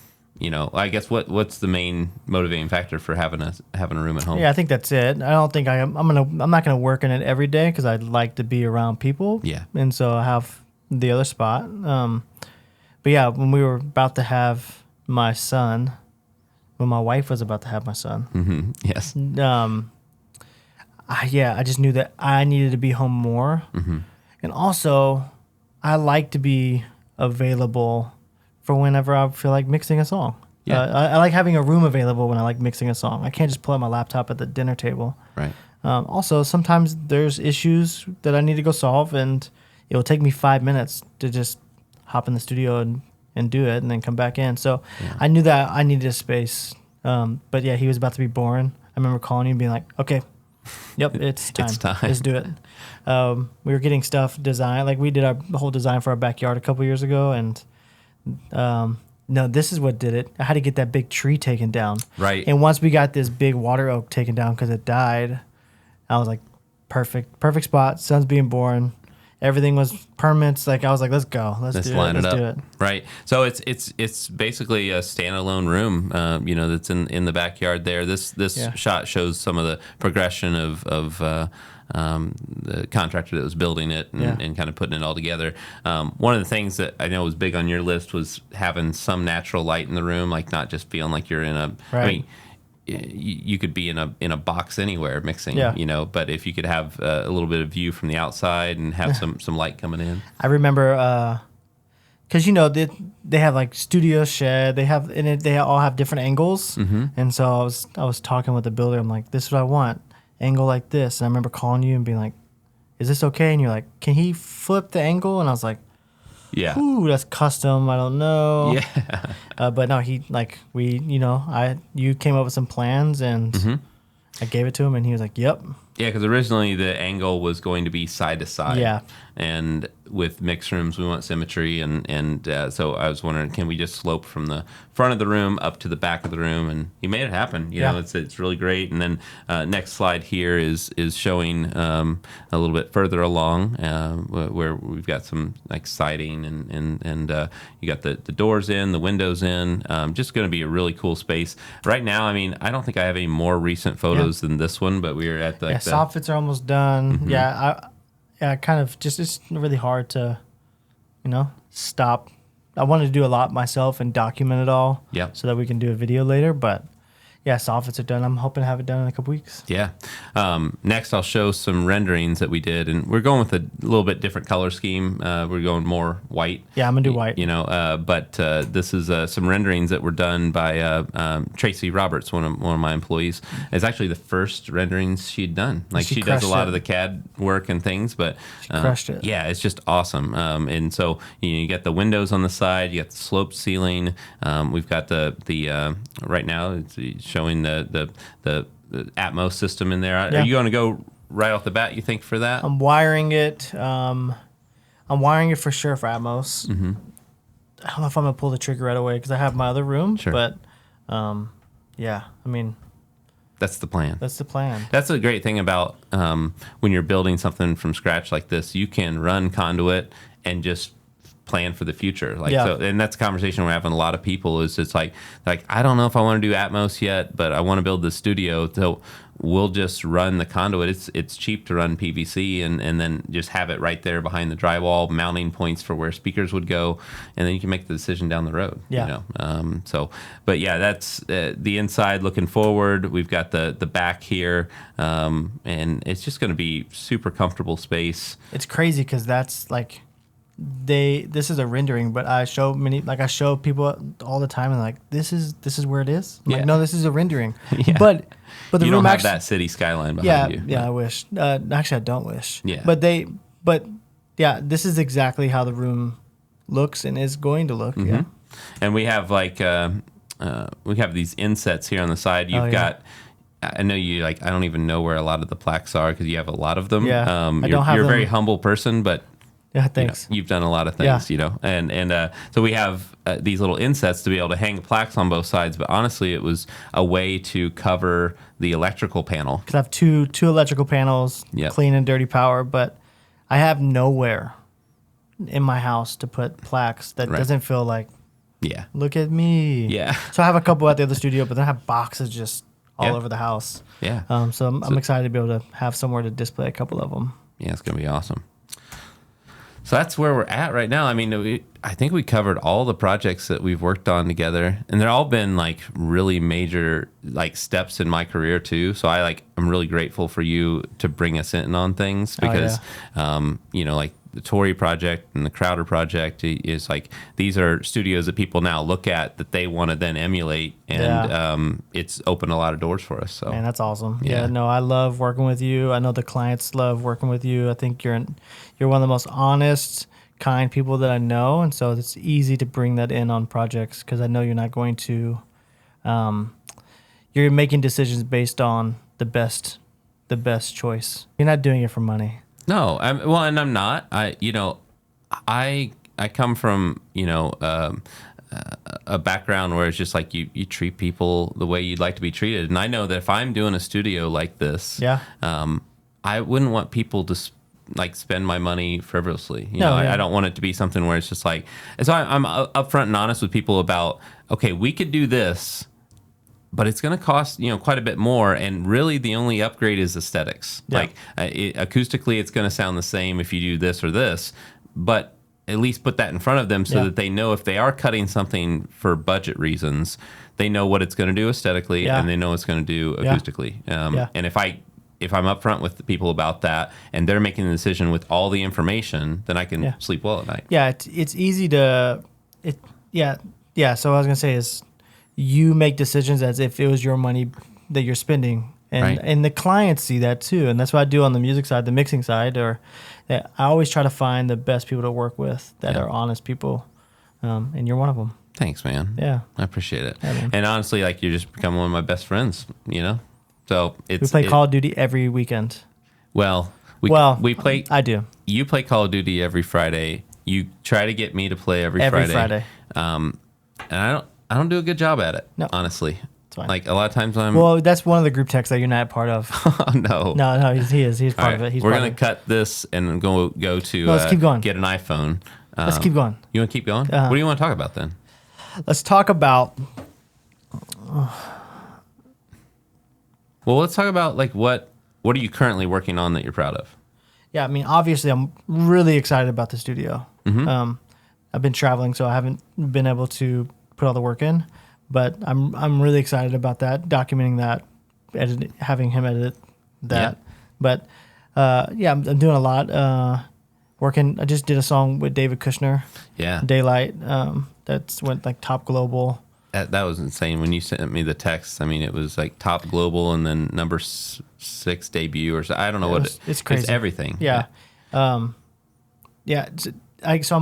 I guess what's the main motivating factor for having a room at home? Yeah, I think that's it. I don't think I'm not gonna work in it every day because I'd like to be around people. Yeah, and so I have the other spot. But yeah, when we were about to have my son, when my wife was about to have my son, yes, I just knew that I needed to be home more, and also I like to be available for whenever I feel like mixing a song. Yeah. I like having a room available when I like mixing a song. I can't just pull out my laptop at the dinner table. Right. Also, sometimes there's issues that I need to go solve, and it will take me 5 minutes to just hop in the studio and do it and then come back in. So I knew that I needed a space. But yeah, he was about to be born. I remember calling you and being like, okay, yep, it's time. It's time. Let's do it. We were getting stuff designed. Like we did our whole design for our backyard a couple years ago, and no, this is what did it. I had to get that big tree taken down. Right. And once we got this big water oak taken down because it died, I was like, perfect spot. Son's being born. Everything was permits. Like I was like, let's go. Let's do it. Right. So it's basically a standalone room. That's in the backyard there. This shot shows some of the progression of the contractor that was building it and kind of putting it all together. One of the things that I know was big on your list was having some natural light in the room, like not just feeling like you're in a. Right. I mean, you could be in a box anywhere mixing, but if you could have a little bit of view from the outside and have some light coming in. I remember because they have like studio shed, they all have different angles, and so I was talking with the builder. I'm like, this is what I want, angle like this, and I remember calling you and being like, is this okay? And you're like, can he flip the angle? And I was like, yeah, ooh, that's custom. I don't know. Yeah. But no, you came up with some plans and I gave it to him and he was like, yep. Yeah, because originally the angle was going to be side to side. Yeah. And with mixed rooms, we want symmetry. And so I was wondering, can we just slope from the front of the room up to the back of the room? And he made it happen. You know, it's really great. And then next slide here is showing a little bit further along where we've got some like siding and you got the doors in, the windows in. Just going to be a really cool space. Right now, I mean, I don't think I have any more recent photos than this one, but we were at the soffits are almost done. I kind of it's really hard to, stop. I wanted to do a lot myself and document it all. So that we can do a video later. But yeah, soffits are done. I'm hoping to have it done in a couple weeks. Yeah. Next, I'll show some renderings that we did, and we're going with a little bit different color scheme. We're going more white. Yeah, I'm gonna do white. But this is some renderings that were done by Tracy Roberts, one of my employees. It's actually the first renderings she'd done. Like she does a lot of the CAD work and things, but she crushed it. Yeah, it's just awesome. And so you get the windows on the side, you got the sloped ceiling. We've got the right now it's showing the Atmos system in there. Are you going to go right off the bat, you think, for that? I'm wiring it. I'm wiring it for sure for Atmos. I don't know if I'm going to pull the trigger right away because I have my other room. Sure. But, I mean... That's the plan. That's the plan. That's a great thing about when you're building something from scratch like this. You can run conduit and just plan for the future. So, and that's a conversation we're having a lot of people is it's like I don't know if I want to do Atmos yet, but I want to build this studio. So we'll just run the conduit. It's cheap to run PVC and then just have it right there behind the drywall, mounting points for where speakers would go, and then you can make the decision down the road. Yeah. But yeah, that's the inside looking forward. We've got the back here, and it's just going to be super comfortable space. It's crazy because that's like this is a rendering, but I show people all the time and like this is where it is. I'm like, no, this is a rendering. Yeah. But the you room don't have that city skyline behind you. Yeah, I wish. Actually, I don't wish. Yeah. But this is exactly how the room looks and is going to look. Mm-hmm. Yeah. And we have we have these insets here on the side. You've got. I know you I don't even know where a lot of the plaques are because you have a lot of them. Yeah. You're a very humble person, but. Yeah, thanks. You've done a lot of things, and so we have these little insets to be able to hang plaques on both sides. But honestly, it was a way to cover the electrical panel. Because I have two electrical panels, clean and dirty power, but I have nowhere in my house to put plaques that doesn't feel like, look at me. Yeah. So I have a couple at the other studio, but then I have boxes just all over the house. Yeah. So I'm excited to be able to have somewhere to display a couple of them. Yeah, it's going to be awesome. So that's where we're at right now. I mean, I think we covered all the projects that we've worked on together, and they're all been really major steps in my career too. So I'm really grateful for you to bring us in on things because, the Tori project and the Crowder project is these are studios that people now look at that they want to then emulate, and it's opened a lot of doors for us. So man, that's awesome. Yeah, no, I love working with you. I know the clients love working with you. I think you're one of the most honest, kind people that I know, and so it's easy to bring that in on projects because I know you're not going to, you're making decisions based on the best choice. You're not doing it for money. No, and I'm not. I come from a background where it's just you treat people the way you'd like to be treated, and I know that if I'm doing a studio like this, I wouldn't want people to spend my money frivolously. I don't want it to be something where it's just so I'm upfront and honest with people about okay, we could do this. But it's going to cost, quite a bit more, and really the only upgrade is aesthetics. Yeah. Acoustically, it's going to sound the same if you do this or this, but at least put that in front of them so that they know if they are cutting something for budget reasons, they know what it's going to do aesthetically and they know it's going to do acoustically. And if I'm upfront with the people about that, and they're making the decision with all the information, then I can sleep well at night. Yeah, it's easy to, So what I was going to say is, you make decisions as if it was your money that you're spending, and the clients see that too, and that's what I do on the music side, the mixing side. I always try to find the best people to work with that are honest people, and you're one of them. Thanks, man. Yeah, I appreciate it. Yeah, and honestly, you're just become one of my best friends. So we play Call of Duty every weekend. Well, we play. I do. You play Call of Duty every Friday. You try to get me to play every Friday. And I don't do a good job at it, honestly. It's fine. A lot of times Well, that's one of the group texts that you're not part of. Oh, no. No, he is. He's part of it. We're going to cut this and go to let's keep going. Get an iPhone. Let's keep going. You want to keep going? What do you want to talk about then? Let's talk about... Well, let's talk about what are you currently working on that you're proud of? Yeah, I mean, obviously, I'm really excited about the studio. Mm-hmm. I've been traveling, so I haven't been able to put all the work in, but I'm really excited about that, documenting that, having him edit that. Yeah. But I'm doing a lot. Working, I just did a song with David Kushner. Yeah, Daylight. That's went top global. That was insane when you sent me the text. I mean, it was top global and then number 6 debut or so. I don't know what it's crazy. It's everything. Yeah. So I'm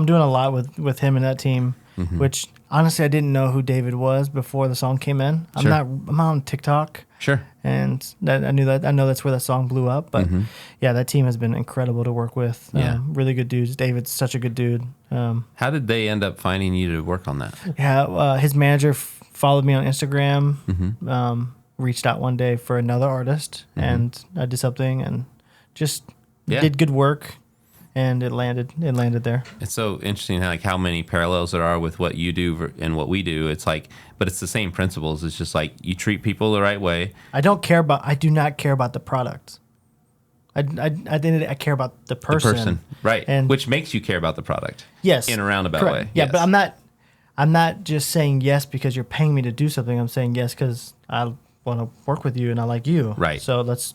doing a lot with him and that team, which honestly I didn't know who David was before the song came in. I'm on TikTok. Sure. And I know that's where that song blew up. But that team has been incredible to work with. Really good dudes. David's such a good dude. How did they end up finding you to work on that? Yeah, his manager followed me on Instagram. Reached out one day for another artist, and I did something and just did good work. and it landed there. It's so interesting how many parallels there are with what you do and what we do. It's like, but it's the same principles. It's just like you treat people the right way. I do not care about the product. I care about the person. The person, right? And which makes you care about the product. Yes, in a roundabout correct. way. Yeah, yes. but I'm not just saying yes because you're paying me to do something. I'm saying yes because I want to work with you and I like you. Right. So let's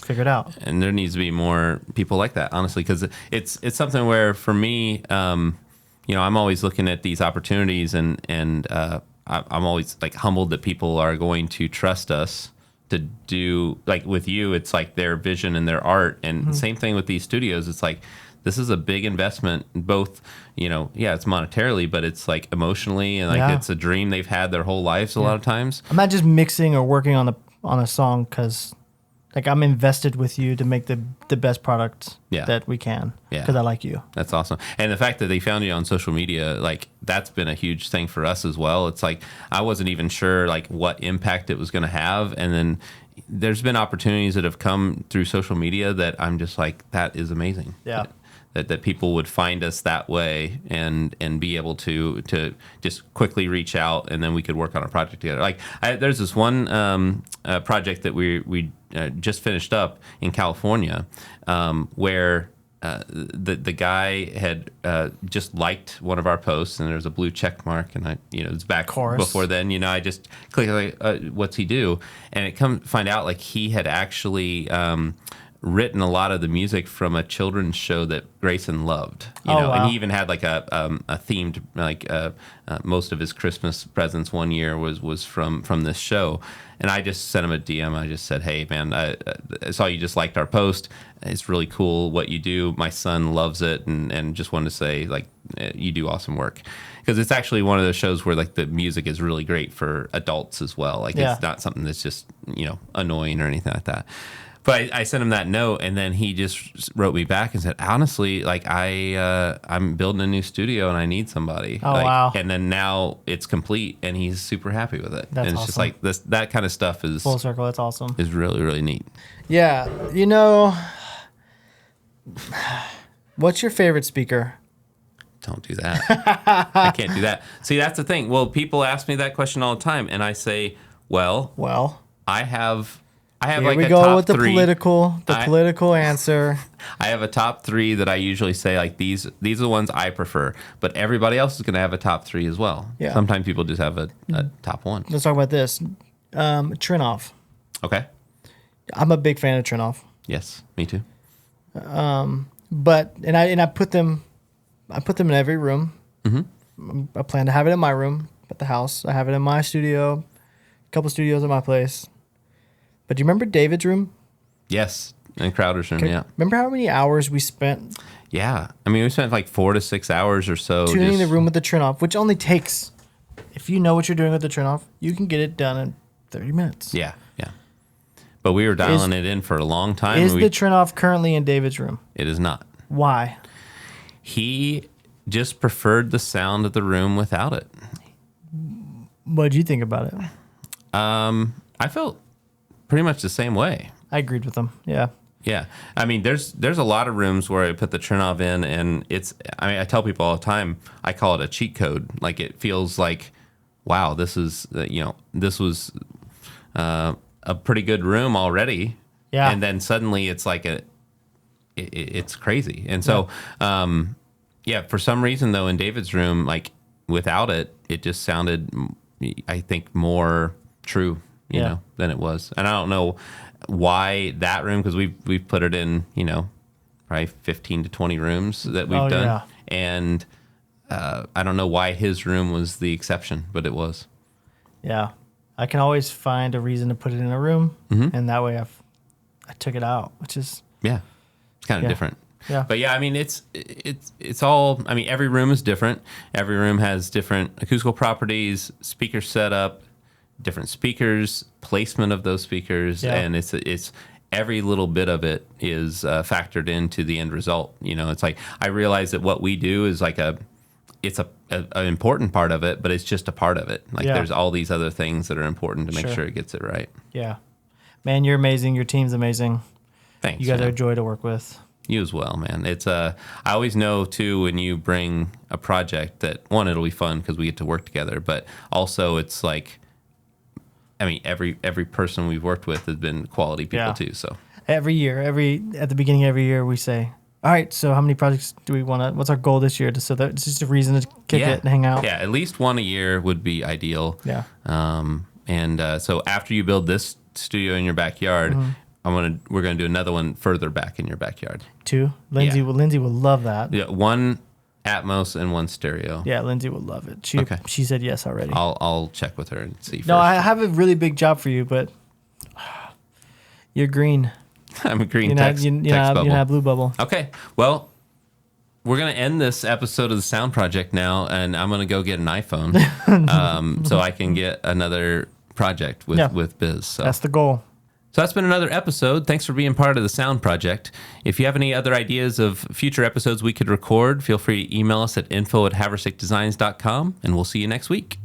figure it out. And there needs to be more people like that, honestly, because it's something where for me, I'm always looking at these opportunities and I'm always like humbled that people are going to trust us to do, like with you, it's like their vision and their art. And same thing with these studios. It's like, this is a big investment, both, it's monetarily, but it's like emotionally and like it's a dream they've had their whole lives a lot of times. I'm not just mixing or working on a song because like I'm invested with you to make the best product that we can because I like you. That's awesome. And the fact that they found you on social media, like that's been a huge thing for us as well. It's like I wasn't even sure like what impact it was going to have. And then there's been opportunities that have come through social media that I'm just like, that is amazing. Yeah. That people would find us that way and be able to just quickly reach out and then we could work on a project together. Like there's this one project that we just finished up in California where the guy had just liked one of our posts and there's a blue check mark and it's back before then, I just clicked like, what's he do? And it find out like he had actually written a lot of the music from a children's show that Grayson loved, wow. And he even had like a themed, like most of his Christmas presents one year was from this show. And I just sent him a DM. I just said, hey man, I saw you just liked our post. It's really cool what you do. My son loves it. And just wanted to say like, you do awesome work. Because it's actually one of those shows where like the music is really great for adults as well. Like it's not something that's just, annoying or anything like that. But I sent him that note, and then he just wrote me back and said, honestly, like I'm building a new studio and I need somebody. Oh, wow. And then now it's complete, and he's super happy with it. That's and it's awesome. just like that kind of stuff is full circle. That's awesome. Is really, really neat. Yeah. What's your favorite speaker? Don't do that. I can't do that. See, that's the thing. Well, people ask me that question all the time, and I say, well, I have here like we a go top with the three. political answer. I have a top three that I usually say like these are the ones I prefer, but everybody else is going to have a top three as well. Yeah. Sometimes people just have a top one. Let's talk about this. Trinoff. Okay. I'm a big fan of Trinoff. Yes, me too. But I put them in every room. Mm-hmm. I plan to have it in my room at the house. I have it in my studio, a couple studios at my place. But do you remember David's room? Yes, in Crowder's room, yeah. Remember how many hours we spent? Yeah. I mean, we spent like 4 to 6 hours or so. Tuning the room with the Trinoff, which only takes, if you know what you're doing with the Trinoff, you can get it done in 30 minutes. Yeah. But we were dialing it in for a long time. Is the Trinoff currently in David's room? It is not. Why? He just preferred the sound of the room without it. What did you think about it? I felt pretty much the same way. I agreed with him. Yeah. Yeah. I mean, there's a lot of rooms where I put the Trinoff in and I tell people all the time, I call it a cheat code. Like it feels like, wow, this was a pretty good room already. Yeah. And then suddenly it's like it's crazy. And so, for some reason though, in David's room, like without it, it just sounded, I think, more true. You know, than it was. And I don't know why that room, because we've put it in, probably 15 to 20 rooms that we've done. Yeah. And I don't know why his room was the exception, but it was. Yeah. I can always find a reason to put it in a room, and that way I took it out, which is... Yeah. It's kind of different. Yeah. But yeah, I mean, it's all, I mean, every room is different. Every room has different acoustical properties, speaker setup, different speakers, placement of those speakers, and it's every little bit of it is factored into the end result. It's like I realize that what we do is like it's an important part of it, but it's just a part of it. Like there's all these other things that are important to make sure it gets it right. Yeah, man, you're amazing. Your team's amazing. Thanks. You guys are a joy to work with. You as well, man. It's I always know too when you bring a project that one, it'll be fun because we get to work together, but also it's like, I mean, every person we've worked with has been quality people too. So every year, at the beginning of every year, we say, all right, so how many projects do we want to? What's our goal this year? So that it's just a reason to kick it and hang out. Yeah, at least one a year would be ideal. Yeah. So after you build this studio in your backyard, we're gonna do another one further back in your backyard. 2. Lindsay will love that. Yeah, 1 Atmos and 1 stereo. Yeah, Lindsay will love it. She said yes already. I'll check with her and see. No, I have a really big job for you, but you're green. I'm a green You're text bubble. You're not blue bubble. Okay, well, we're going to end this episode of the S.O.U.N.D project now, and I'm going to go get an iPhone so I can get another project with Biz. So that's the goal. So that's been another episode. Thanks for being part of the S.O.U.N.D project. If you have any other ideas of future episodes we could record, feel free to email us at info@haversickdesigns.com, and we'll see you next week.